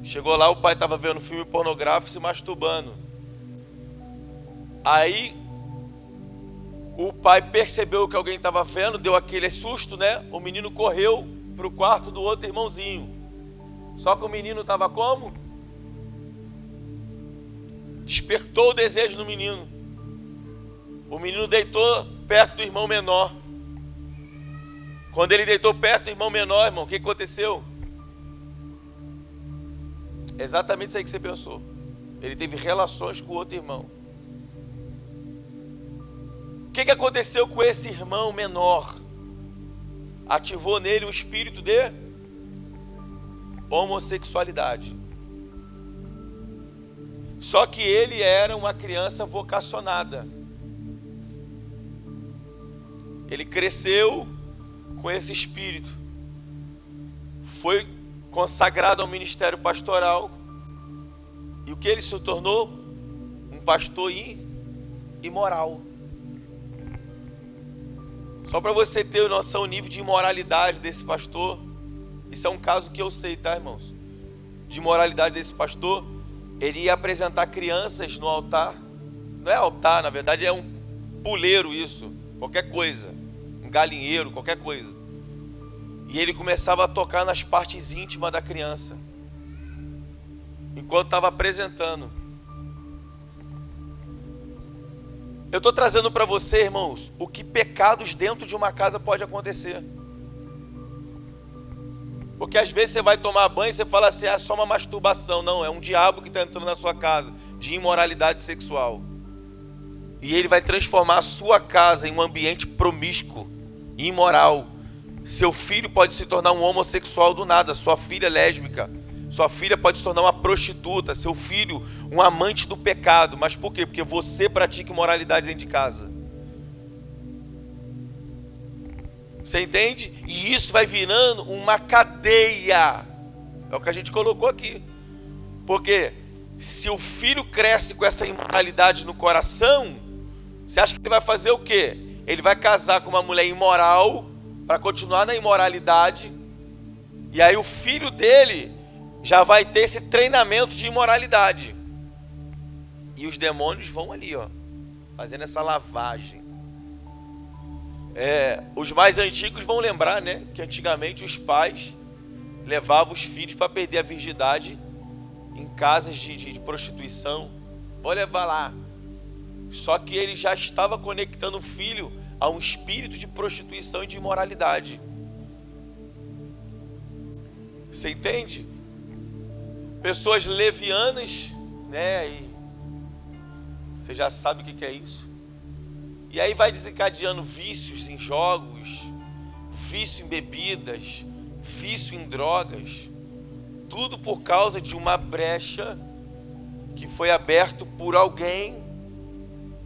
Chegou lá, o pai estava vendo filme pornográfico, se masturbando. Aí o pai percebeu que alguém estava vendo, deu aquele susto, né? O menino correu para o quarto do outro irmãozinho. Só que o menino estava como? Despertou o desejo no menino. O menino deitou perto do irmão menor. Quando ele deitou perto do irmão menor, irmão, o que aconteceu? Exatamente isso aí que você pensou. Ele teve relações com o outro irmão. O que aconteceu com esse irmão menor? Ativou nele um espírito de homossexualidade. Só que ele era uma criança vocacionada. Ele cresceu com esse espírito. Foi consagrado ao ministério pastoral. E o que ele se tornou? Um pastor imoral. Só para você ter noção do nível de imoralidade desse pastor. Isso é um caso que eu sei, tá, irmãos? De imoralidade desse pastor. Ele ia apresentar crianças no altar. Não é altar, na verdade é um puleiro isso. Qualquer coisa. Um galinheiro, qualquer coisa. E ele começava a tocar nas partes íntimas da criança. Enquanto estava apresentando. Eu estou trazendo para você, irmãos, o que pecados dentro de uma casa pode acontecer. Porque às vezes você vai tomar banho e você fala assim, é só uma masturbação. Não, é um diabo que está entrando na sua casa, de imoralidade sexual. E ele vai transformar a sua casa em um ambiente promíscuo, imoral. Seu filho pode se tornar um homossexual do nada, sua filha é lésbica. Sua filha pode se tornar uma prostituta, seu filho um amante do pecado. Mas por quê? Porque você pratica imoralidade dentro de casa. Você entende? E isso vai virando uma cadeia. É o que a gente colocou aqui. Porque se o filho cresce com essa imoralidade no coração, você acha que ele vai fazer o quê? Ele vai casar com uma mulher imoral para continuar na imoralidade. E aí o filho dele já vai ter esse treinamento de imoralidade. E os demônios vão ali, ó, fazendo essa lavagem. Os mais antigos vão lembrar, né, que antigamente os pais levavam os filhos para perder a virgindade em casas de prostituição. Vou levar lá. Só que ele já estava conectando o filho a um espírito de prostituição e de imoralidade. Você entende? Pessoas levianas, né? E você já sabe o que é isso. E aí vai desencadeando vícios em jogos, vício em bebidas, vício em drogas. Tudo por causa de uma brecha que foi aberta por alguém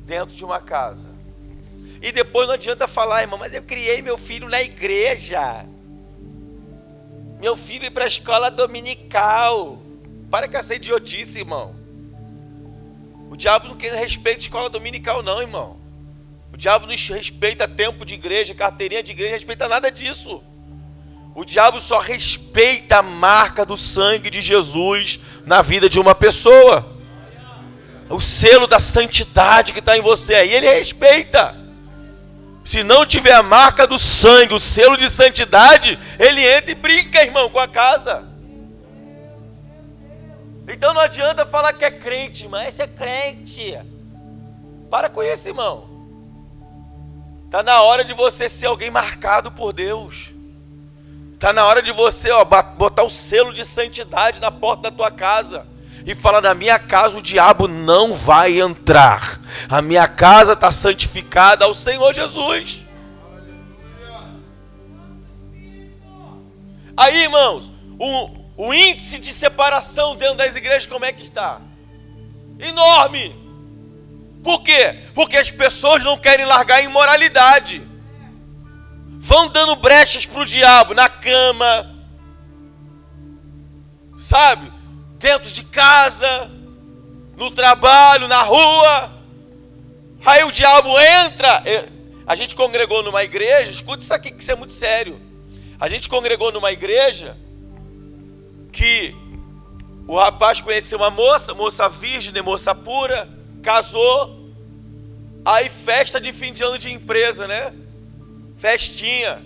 dentro de uma casa. E depois não adianta falar, irmão, mas eu criei meu filho na igreja. Meu filho ir para a escola dominical. Para com essa idiotice, irmão. O diabo não respeita escola dominical não, irmão. O diabo não respeita tempo de igreja, carteirinha de igreja, não respeita nada disso. O diabo só respeita a marca do sangue de Jesus na vida de uma pessoa. O selo da santidade que está em você aí, ele respeita. Se não tiver a marca do sangue, o selo de santidade, ele entra e brinca, irmão, com a casa. Então não adianta falar que é crente, mas esse é crente. Para com isso, irmão. Está na hora de você ser alguém marcado por Deus. Está na hora de você botar o selo de santidade na porta da tua casa. E falar, na minha casa o diabo não vai entrar. A minha casa está santificada ao Senhor Jesus. Aí, irmãos, o índice de separação dentro das igrejas, como é que está? Enorme. Por quê? Porque as pessoas não querem largar a imoralidade. Vão dando brechas para o diabo na cama, sabe? Dentro de casa, no trabalho, na rua. Aí o diabo entra. A gente congregou numa igreja, escuta isso aqui que isso é muito sério. A gente congregou numa igreja que o rapaz conheceu uma moça virgem, moça pura, casou. Aí festa de fim de ano de empresa, né? Festinha.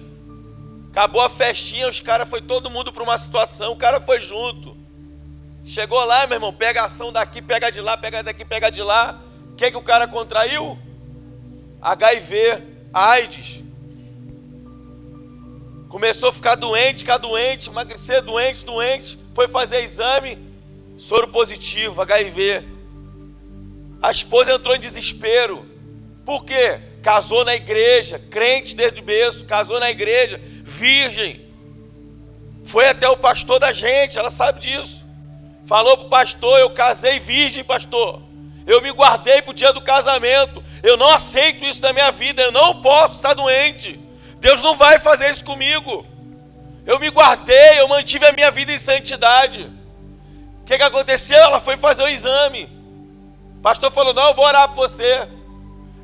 Acabou a festinha, os caras foi todo mundo para uma situação, o cara foi junto. Chegou lá, meu irmão, pega ação daqui, pega de lá, pega daqui, pega de lá. O que o cara contraiu? HIV, AIDS. Começou a ficar doente, emagrecer, doente. Foi fazer exame, soro positivo, HIV. A esposa entrou em desespero. Por quê? Casou na igreja, crente desde o berço, casou na igreja, virgem. Foi até o pastor da gente, ela sabe disso. Falou pro pastor, eu casei virgem, pastor. Eu me guardei pro dia do casamento. Eu não aceito isso na minha vida, eu não posso estar doente. Deus não vai fazer isso comigo. Eu me guardei, eu mantive a minha vida em santidade. O que aconteceu? Ela foi fazer o exame. O pastor falou, não, eu vou orar por você.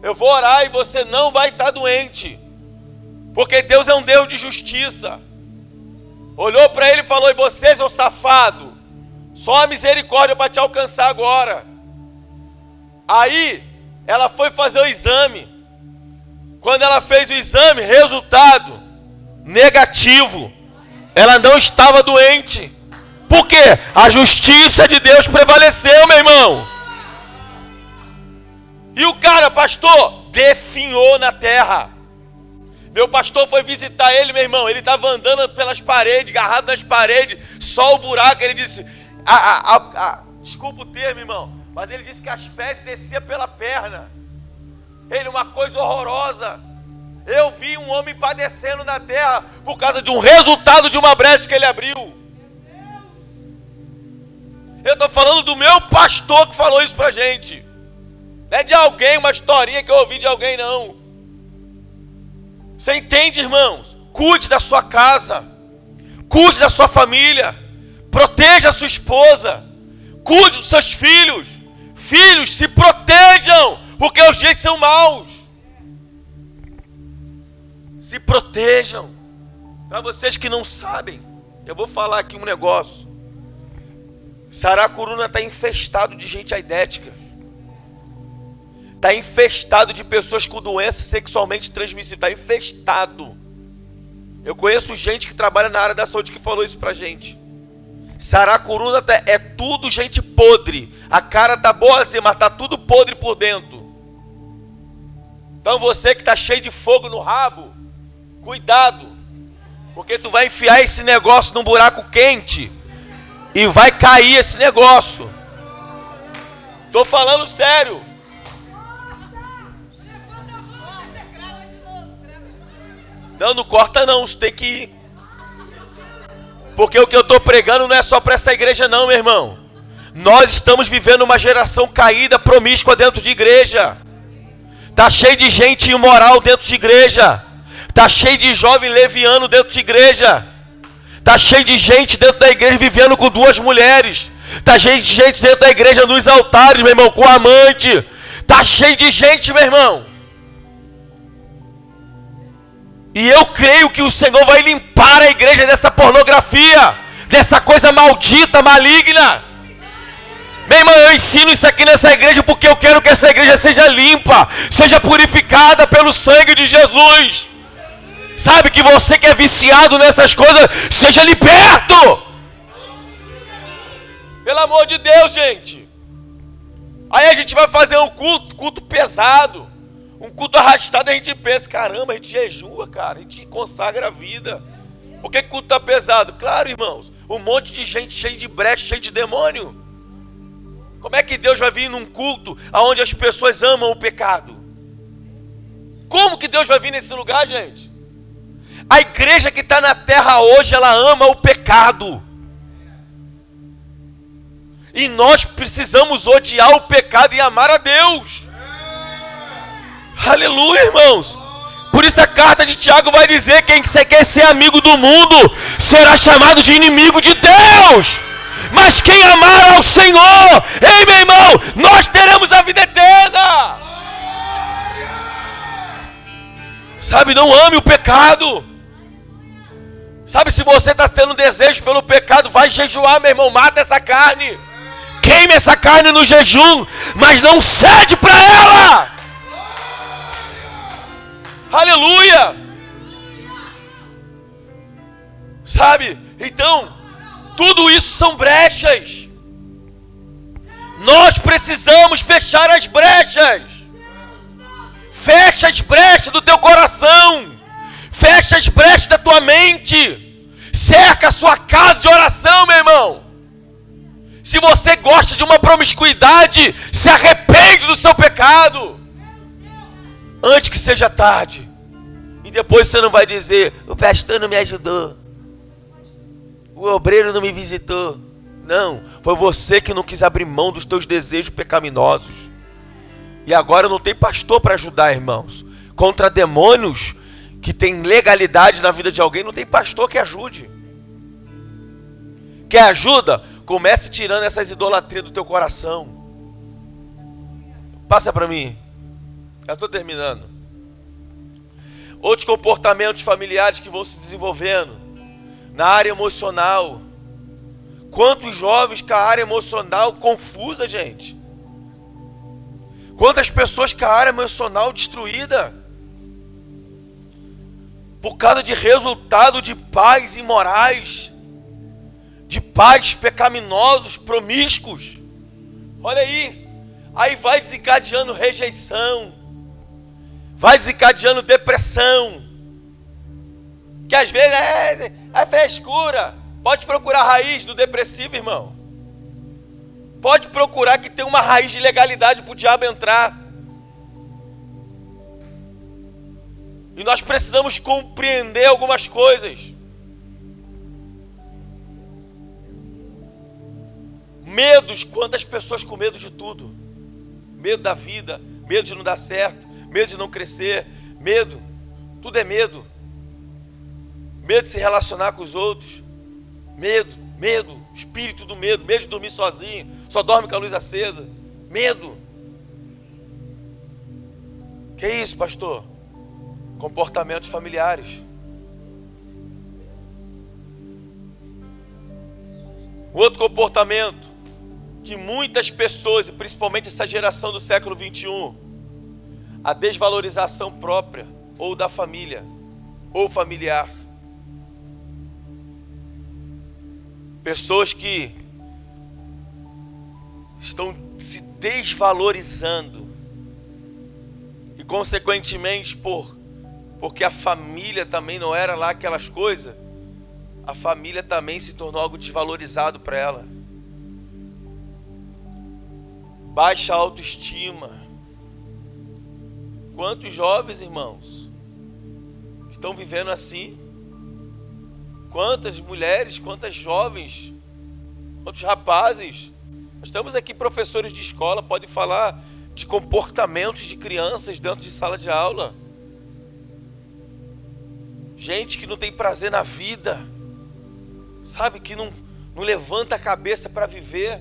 Eu vou orar e você não vai estar doente. Porque Deus é um Deus de justiça. Olhou para ele e falou, e você, seu safado? Só a misericórdia para te alcançar agora. Aí, ela foi fazer o exame. Quando ela fez o exame, resultado negativo. Ela não estava doente. Por quê? A justiça de Deus prevaleceu, meu irmão. E o cara, pastor, definhou na terra. Meu pastor foi visitar ele, meu irmão. Ele estava andando pelas paredes, agarrado nas paredes, só o buraco. Ele disse, desculpa o termo, irmão, mas ele disse que as fezes desciam pela perna. Ele, uma coisa horrorosa. Eu vi um homem padecendo na terra por causa de um resultado de uma brecha que ele abriu. Eu estou falando do meu pastor que falou isso pra gente. Não é de alguém, uma historinha que eu ouvi de alguém, não. Você entende, irmãos? Cuide da sua casa. Cuide da sua família. Proteja a sua esposa. Cuide dos seus filhos. Filhos, se protejam, porque os dias são maus. Se protejam. Para vocês que não sabem, eu vou falar aqui um negócio. Saracuruna está infestado de gente aidética. Está infestado de pessoas com doenças sexualmente transmissíveis. Está infestado. Eu conheço gente que trabalha na área da saúde que falou isso pra gente. Saracuruna é tudo gente podre. A cara tá boa assim, mas tá tudo podre por dentro. Então você que tá cheio de fogo no rabo, cuidado. Porque tu vai enfiar esse negócio num buraco quente e vai cair esse negócio. Tô falando sério. Não corta não, você tem que ir. Porque o que eu estou pregando não é só para essa igreja não, meu irmão. Nós estamos vivendo uma geração caída, promíscua dentro de igreja. Tá cheio de gente imoral dentro de igreja. Tá cheio de jovem leviano dentro de igreja. Tá cheio de gente dentro da igreja vivendo com duas mulheres. Tá cheio de gente dentro da igreja nos altares, meu irmão, com amante. Tá cheio de gente, meu irmão. E eu creio que o Senhor vai limpar a igreja dessa pornografia, dessa coisa maldita, maligna. Meu irmão, eu ensino isso aqui nessa igreja porque eu quero que essa igreja seja limpa, seja purificada pelo sangue de Jesus. Sabe, que você que é viciado nessas coisas, seja liberto. Pelo amor de Deus, gente. Aí a gente vai fazer um culto pesado, um culto arrastado, a gente pensa, caramba, a gente jejua, cara, a gente consagra a vida. Por que o culto está pesado? Claro, irmãos, um monte de gente cheia de brecha, cheia de demônio. Como é que Deus vai vir num culto onde as pessoas amam o pecado? Como que Deus vai vir nesse lugar, gente? A igreja que está na terra hoje, ela ama o pecado. E nós precisamos odiar o pecado e amar a Deus. Aleluia, irmãos. Por isso a carta de Tiago vai dizer: quem quer ser amigo do mundo será chamado de inimigo de Deus. Mas quem amar ao Senhor, ei, meu irmão, nós teremos a vida eterna. Sabe, não ame o pecado. Sabe, se você está tendo desejo pelo pecado, vai jejuar, meu irmão, mata essa carne. Queime essa carne no jejum, mas não cede para ela. Aleluia. Sabe, então, tudo isso são brechas. Nós precisamos fechar as brechas. Fecha as brechas do teu coração. Fecha as brechas da tua mente. Cerca a sua casa de oração, meu irmão. Se você gosta de uma promiscuidade, se arrepende do seu pecado, antes que seja tarde. E depois você não vai dizer: o pastor não me ajudou, o obreiro não me visitou. Não, foi você que não quis abrir mão dos teus desejos pecaminosos. E agora não tem pastor para ajudar, irmãos. Contra demônios que tem legalidade na vida de alguém, não tem pastor que ajude. Quer ajuda? Comece tirando essas idolatrias do teu coração. Passa para mim. Já estou terminando. Outros comportamentos familiares que vão se desenvolvendo na área emocional. Quantos jovens com a área emocional confusa, gente? Quantas pessoas com a área emocional destruída? Por causa de resultado de pais imorais, de pais pecaminosos, promíscuos. Olha aí. Aí vai desencadeando rejeição, vai desencadeando depressão, que às vezes é frescura. Pode procurar a raiz do depressivo, irmão. Pode procurar, que tem uma raiz de legalidade para o diabo entrar. E nós precisamos compreender algumas coisas. Medos, quantas pessoas com medo de tudo. Medo da vida, medo de não dar certo, medo de não crescer, medo, tudo é medo. Medo de se relacionar com os outros, medo, espírito do medo, medo de dormir sozinho, só dorme com a luz acesa, medo. Que isso, pastor? Comportamentos familiares. Outro comportamento que muitas pessoas, e principalmente essa geração do século 21, a desvalorização própria, ou da família, ou familiar. Pessoas que estão se desvalorizando, e consequentemente, porque a família também não era lá aquelas coisas, a família também se tornou algo desvalorizado para ela. Baixa autoestima. Quantos jovens, irmãos, que estão vivendo assim? Quantas mulheres, quantas jovens, quantos rapazes? Nós estamos aqui, professores de escola, podem falar de comportamentos de crianças dentro de sala de aula. Gente que não tem prazer na vida, sabe, que não levanta a cabeça para viver.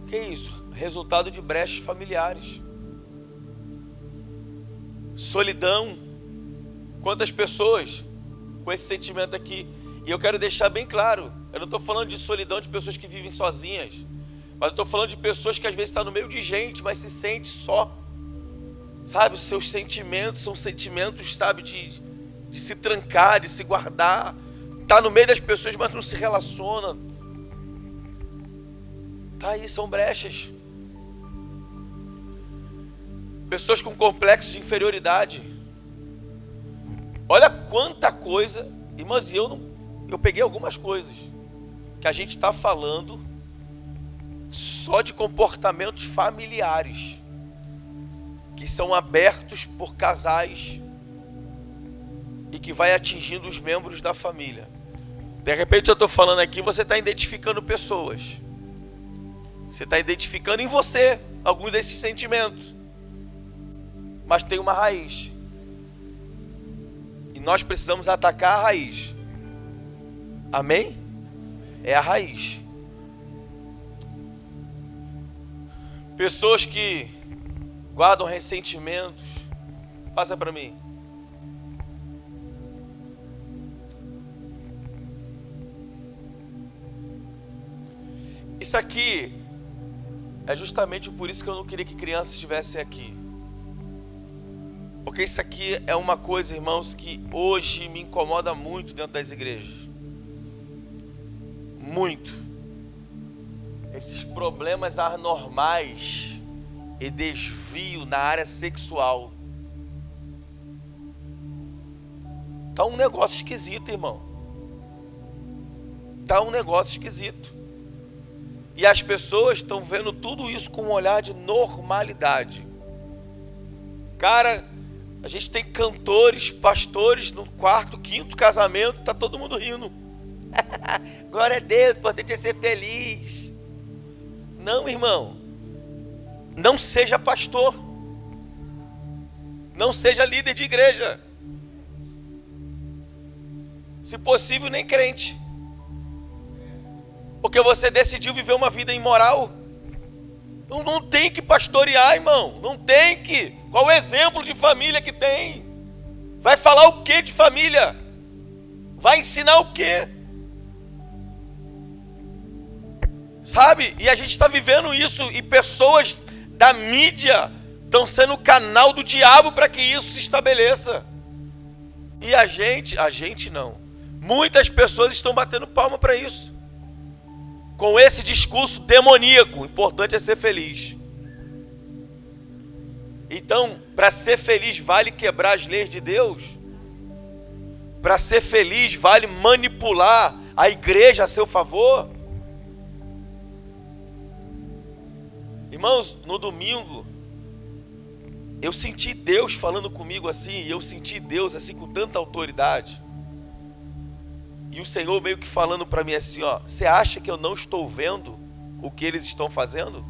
Que isso? Resultado de brechas familiares. Solidão. Quantas pessoas com esse sentimento aqui? E eu quero deixar bem claro, eu não estou falando de solidão de pessoas que vivem sozinhas. Mas eu estou falando de pessoas que às vezes estão no meio de gente, mas se sente só. Sabe, os seus sentimentos são sentimentos, sabe, de se trancar, de se guardar. Está no meio das pessoas, mas não se relaciona. Tá aí, são brechas. Pessoas com complexo de inferioridade. Olha quanta coisa, irmãos, e eu peguei algumas coisas que a gente está falando só de comportamentos familiares que são abertos por casais e que vai atingindo os membros da família. De repente eu estou falando aqui, você está identificando pessoas. Você está identificando em você alguns desses sentimentos. Mas tem uma raiz. E nós precisamos atacar a raiz. Amém? É a raiz. Pessoas que guardam ressentimentos. Passa para mim. Isso aqui é justamente por isso que eu não queria que crianças estivessem aqui. Porque isso aqui é uma coisa, irmãos, que hoje me incomoda muito dentro das igrejas. Muito. Esses problemas anormais e desvio na área sexual. Tá um negócio esquisito, irmão. Tá um negócio esquisito. E as pessoas estão vendo tudo isso com um olhar de normalidade. Cara, a gente tem cantores, pastores no quarto, quinto casamento, tá todo mundo rindo. Glória a Deus, o importante é ser feliz. Não, irmão. Não seja pastor. Não seja líder de igreja. Se possível, nem crente. Porque você decidiu viver uma vida imoral. Não tem que pastorear, irmão. Não tem que. Qual o exemplo de família que tem? Vai falar o que de família? Vai ensinar o quê? Sabe? E a gente está vivendo isso. E pessoas da mídia estão sendo o canal do diabo para que isso se estabeleça. E a gente não. Muitas pessoas estão batendo palma para isso. Com esse discurso demoníaco, o importante é ser feliz. Então, para ser feliz, vale quebrar as leis de Deus? Para ser feliz, vale manipular a igreja a seu favor? Irmãos, no domingo, eu senti Deus falando comigo assim, e eu senti Deus assim com tanta autoridade. E o Senhor meio que falando para mim assim, ó, você acha que eu não estou vendo o que eles estão fazendo?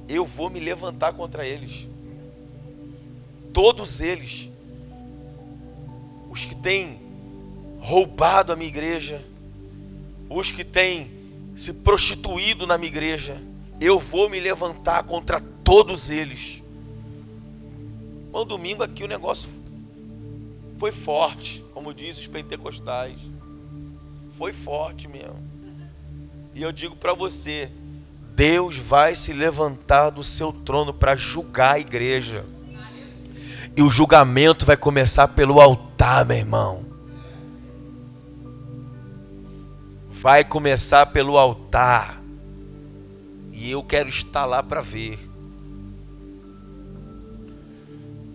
Eu vou me levantar contra eles. Todos eles. Os que têm roubado a minha igreja, os que têm se prostituído na minha igreja, eu vou me levantar contra todos eles. No domingo aqui o negócio foi forte, como diz os pentecostais. Foi forte mesmo. E eu digo para você, Deus vai se levantar do seu trono para julgar a igreja. E o julgamento vai começar pelo altar, meu irmão. Vai começar pelo altar. E eu quero estar lá para ver.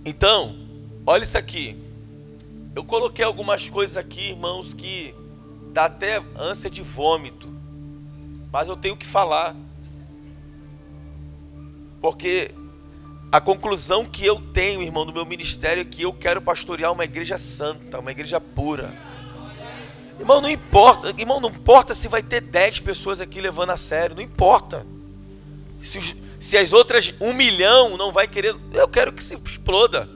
Então, olha isso aqui. Eu coloquei algumas coisas aqui, irmãos, que dá até ânsia de vômito. Mas eu tenho que falar. Porque a conclusão que eu tenho, irmão, do meu ministério é que eu quero pastorear uma igreja santa, uma igreja pura. Irmão, não importa se vai ter 10 pessoas aqui levando a sério, não importa. Se as outras 1 milhão não vai querer, eu quero que se exploda.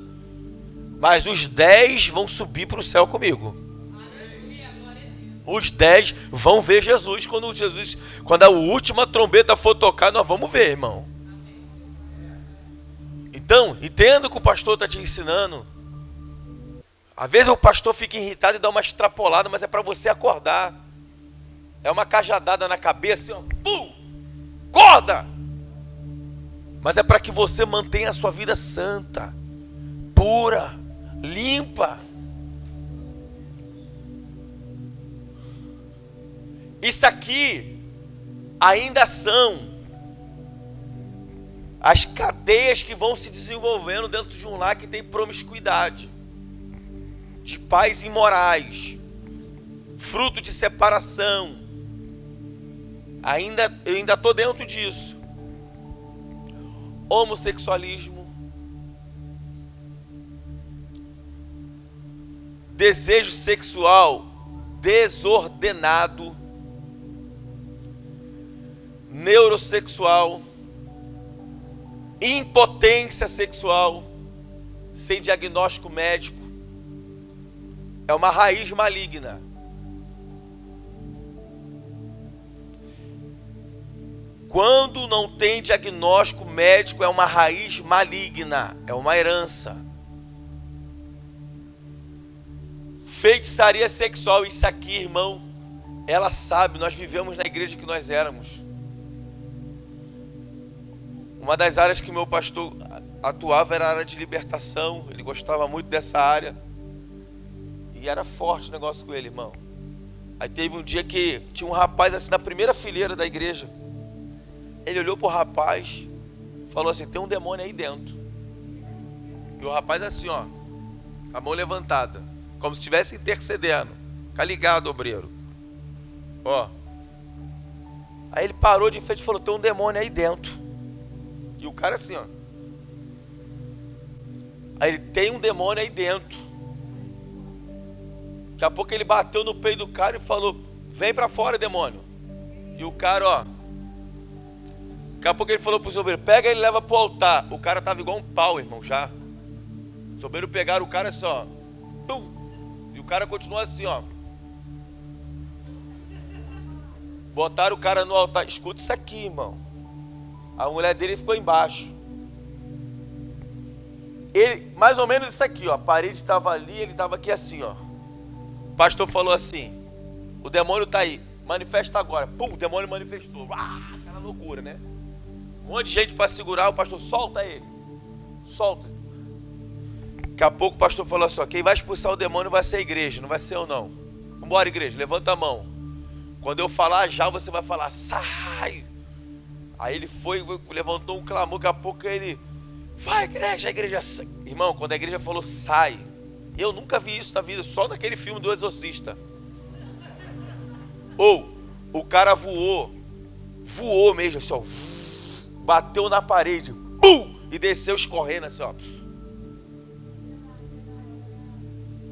Mas os 10 vão subir para o céu comigo. Os 10 vão ver Jesus. Quando a última trombeta for tocar, nós vamos ver, irmão. Então, entenda o que o pastor está te ensinando. Às vezes o pastor fica irritado e dá uma extrapolada, mas é para você acordar. É uma cajadada na cabeça, assim, ó, pum! Acorda! Mas é para que você mantenha a sua vida santa, pura, limpa. Isso aqui ainda são as cadeias que vão se desenvolvendo dentro de um lar que tem promiscuidade, de pais imorais, fruto de separação. Eu ainda estou dentro disso. Homossexualismo, desejo sexual desordenado, neurosexual, impotência sexual, sem diagnóstico médico. É uma raiz maligna. Quando não tem diagnóstico médico, é uma raiz maligna, é uma herança. Feitiçaria sexual, isso aqui, irmão, ela sabe, nós vivemos na igreja que nós éramos. Uma das áreas que meu pastor atuava era a área de libertação, ele gostava muito dessa área. E era forte o negócio com ele, irmão. Aí teve um dia que tinha um rapaz assim na primeira fileira da igreja. Ele olhou pro rapaz, falou assim: tem um demônio aí dentro. E o rapaz assim, ó, com a mão levantada, como se estivesse intercedendo. Fica ligado, obreiro. Ó. Aí ele parou de frente e falou: tem um demônio aí dentro. E o cara assim, ó. Aí ele: tem um demônio aí dentro. Daqui a pouco ele bateu no peito do cara e falou: vem pra fora, demônio. E o cara, ó. Daqui a pouco ele falou pro sobreiro: pega ele e leva pro altar. O cara tava igual um pau, irmão, já. O sobreiro pegaram o cara assim, ó. Pum. E o cara continuou assim, ó. Botaram o cara no altar. Escuta isso aqui, irmão. A mulher dele ficou embaixo. Ele, mais ou menos isso aqui, ó. A parede estava ali, ele estava aqui assim, ó. O pastor falou assim: o demônio tá aí, manifesta agora. Pum, o demônio manifestou. Aquela loucura, né? Um monte de gente para segurar. O pastor: solta ele, solta. Daqui a pouco o pastor falou assim: ó, quem vai expulsar o demônio vai ser a igreja, não vai ser eu não. Vambora, igreja, levanta a mão. Quando eu falar já, você vai falar: sai. Aí ele foi, levantou um clamor. Daqui a pouco ele: vai, igreja, a igreja sai. Irmão, quando a igreja falou sai, eu nunca vi isso na vida, só naquele filme do Exorcista. Ou o cara voou mesmo assim, ó, bateu na parede, pum, e desceu escorrendo assim, ó.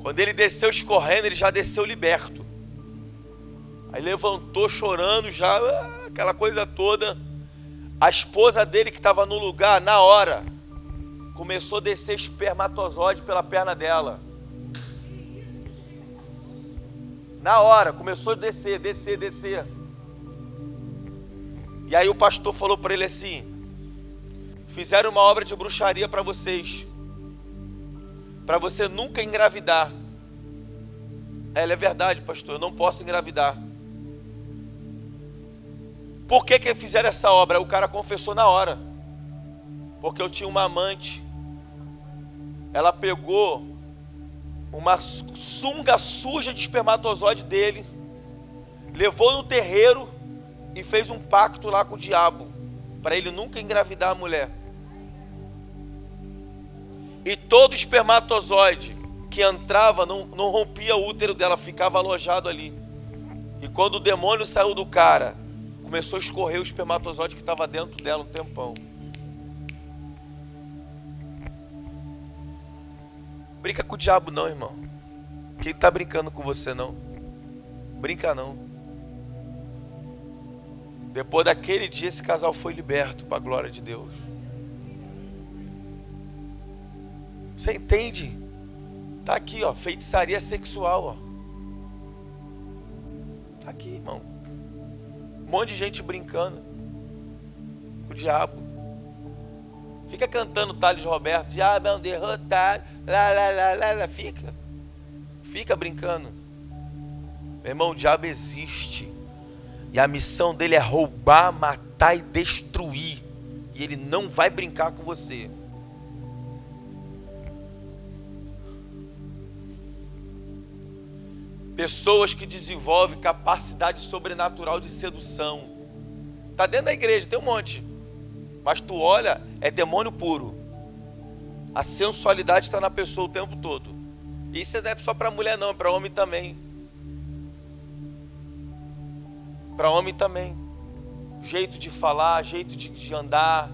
Quando ele desceu escorrendo, ele já desceu liberto. Aí levantou chorando já, aquela coisa toda. A esposa dele que estava no lugar, na hora, começou a descer espermatozoide pela perna dela. Na hora, começou a descer. E aí o pastor falou para ele assim: fizeram uma obra de bruxaria para vocês, para você nunca engravidar. Ela: é verdade, pastor, eu não posso engravidar. Por que fizeram essa obra? O cara confessou na hora: porque eu tinha uma amante, ela pegou uma sunga suja de espermatozoide dele, levou no terreiro e fez um pacto lá com o diabo, para ele nunca engravidar a mulher. E todo espermatozoide que entrava não rompia o útero dela, ficava alojado ali. E quando o demônio saiu do cara, começou a escorrer o espermatozoide que estava dentro dela um tempão. Brinca com o diabo não, irmão. Quem está brincando com você não? Brinca não. Depois daquele dia, esse casal foi liberto para a glória de Deus. Você entende? Tá aqui, ó, feitiçaria sexual, ó. Tá aqui, irmão. Um monte de gente brincando com o diabo. Fica cantando Thales Roberto: diabo é um derrotado, lá. Fica brincando. Meu irmão, o diabo existe. E a missão dele é roubar, matar e destruir. E ele não vai brincar com você. Pessoas que desenvolvem capacidade sobrenatural de sedução. Tá dentro da igreja, tem um monte. Mas tu olha, é demônio puro. A sensualidade está na pessoa o tempo todo. E isso não é só para mulher não, é para homem também. Para homem também. Jeito de falar, jeito de andar,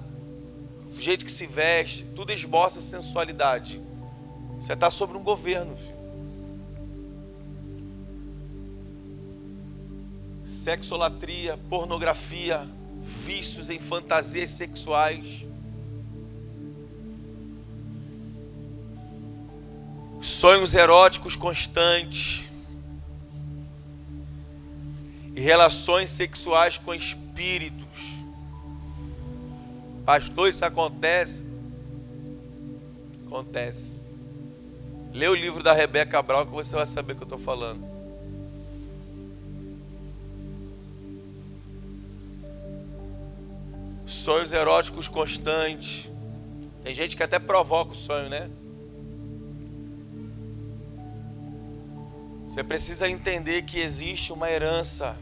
jeito que se veste, tudo esboça sensualidade. Você está sobre um governo, filho. Sexolatria, pornografia, vícios em fantasias sexuais, sonhos eróticos constantes e relações sexuais com espíritos. Pastor, isso acontece? Acontece. Lê o livro da Rebeca Cabral que você vai saber o que eu estou falando. Sonhos eróticos constantes. Tem gente que até provoca o sonho, né? Você precisa entender que existe uma herança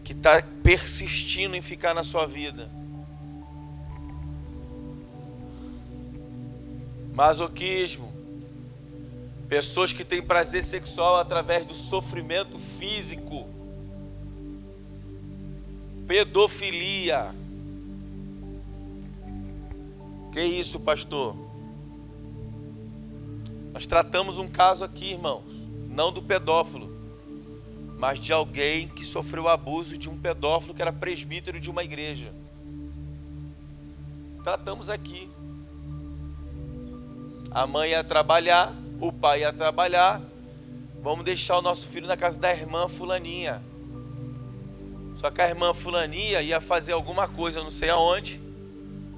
que está persistindo em ficar na sua vida. Masoquismo. Pessoas que têm prazer sexual através do sofrimento físico. Pedofilia. Que isso, pastor? Nós tratamos um caso aqui, irmãos, não do pedófilo, mas de alguém que sofreu abuso de um pedófilo que era presbítero de uma igreja. Tratamos aqui. A mãe ia trabalhar, o pai ia trabalhar. Vamos deixar o nosso filho na casa da irmã fulaninha. Só que a irmã fulaninha ia fazer alguma coisa, não sei aonde.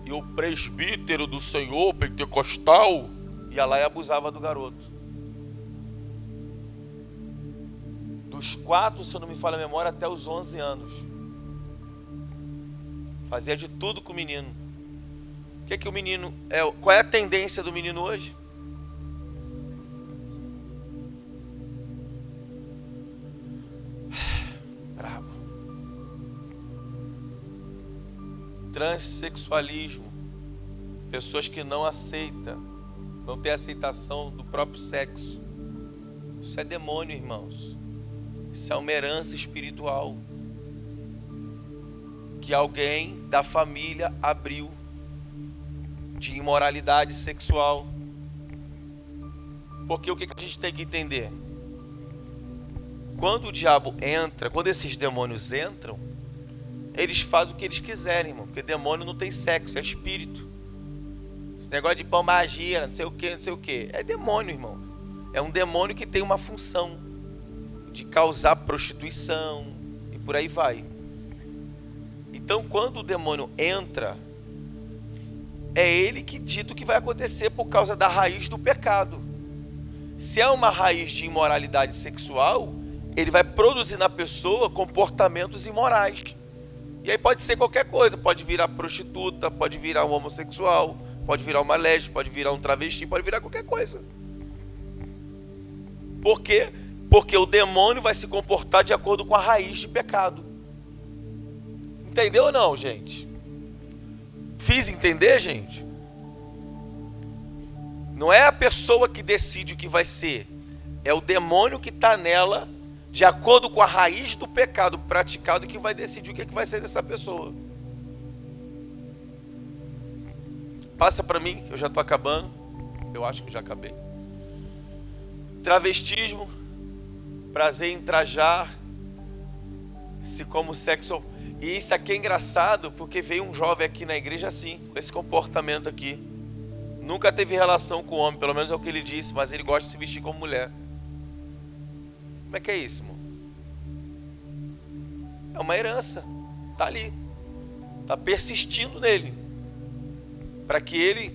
E o presbítero do Senhor pentecostal ia lá e abusava do garoto. Dos 4, se eu não me falha a memória, até os 11 anos. Fazia de tudo com o menino. O que o menino é? Qual é a tendência do menino hoje? Brabo. Transsexualismo. Pessoas que não aceitam, não têm aceitação do próprio sexo. Isso é demônio, irmãos. Isso é uma herança espiritual que alguém da família abriu de imoralidade sexual. Porque o que a gente tem que entender? Quando o diabo entra, quando esses demônios entram, eles fazem o que eles quiserem, irmão. Porque demônio não tem sexo, é espírito. Esse negócio de pombagira, não sei o que, não sei o que. É demônio, irmão. É um demônio que tem uma função de causar prostituição e por aí vai. Então, quando o demônio entra, é ele que dita o que vai acontecer por causa da raiz do pecado. Se é uma raiz de imoralidade sexual, ele vai produzir na pessoa comportamentos imorais. E aí pode ser qualquer coisa, pode virar prostituta, pode virar um homossexual, pode virar uma lésbica, pode virar um travesti, pode virar qualquer coisa. Por quê? Porque o demônio vai se comportar de acordo com a raiz de pecado. Entendeu ou não, gente? Fiz entender, gente? Não é a pessoa que decide o que vai ser. É o demônio que está nela, de acordo com a raiz do pecado praticado, que vai decidir o que vai ser dessa pessoa. Passa para mim, eu já estou acabando. Eu acho que eu já acabei. Travestismo. Prazer em trajar-se como sexo. E isso aqui é engraçado, porque veio um jovem aqui na igreja assim, com esse comportamento aqui. Nunca teve relação com homem, pelo menos é o que ele disse, mas ele gosta de se vestir como mulher. Como é que é isso, irmão? É uma herança. Está ali. Está persistindo nele. Para que ele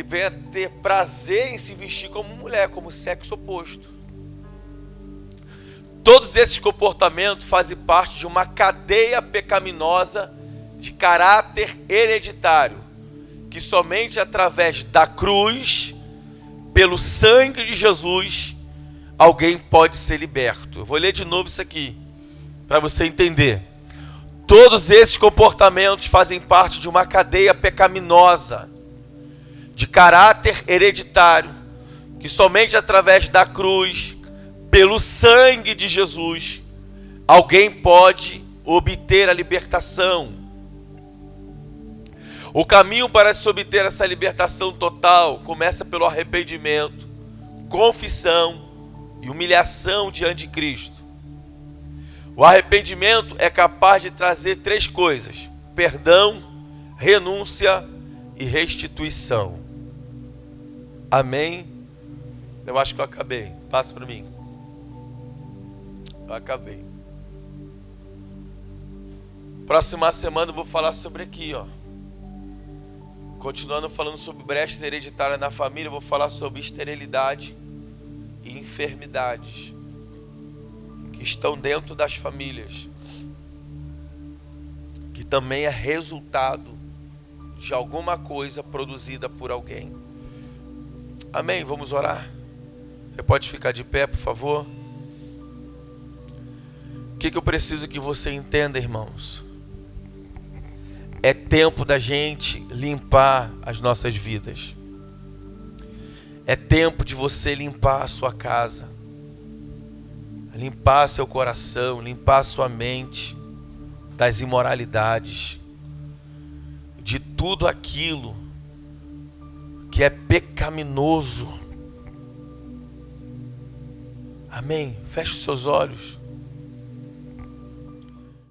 venha ter prazer em se vestir como mulher, como sexo oposto. Todos esses comportamentos fazem parte de uma cadeia pecaminosa de caráter hereditário, que somente através da cruz, pelo sangue de Jesus, alguém pode ser liberto. Eu vou ler de novo isso aqui, para você entender. Todos esses comportamentos fazem parte de uma cadeia pecaminosa, de caráter hereditário, que somente através da cruz, pelo sangue de Jesus, alguém pode obter a libertação. O caminho para se obter essa libertação total começa pelo arrependimento, confissão e humilhação diante de Cristo. O arrependimento é capaz de trazer 3 coisas: perdão, renúncia e restituição. Amém? Eu acho que eu acabei. Passa para mim. Eu acabei. Próxima semana eu vou falar sobre aqui, ó. Continuando falando sobre brechas hereditárias na família, eu vou falar sobre esterilidade e enfermidades que estão dentro das famílias, que também é resultado de alguma coisa produzida por alguém. Amém? Vamos orar? Você pode ficar de pé, por favor? O que eu preciso que você entenda, irmãos? É tempo da gente limpar as nossas vidas. É tempo de você limpar a sua casa, limpar seu coração, limpar a sua mente das imoralidades, de tudo aquilo que é pecaminoso. Amém? Feche os seus olhos.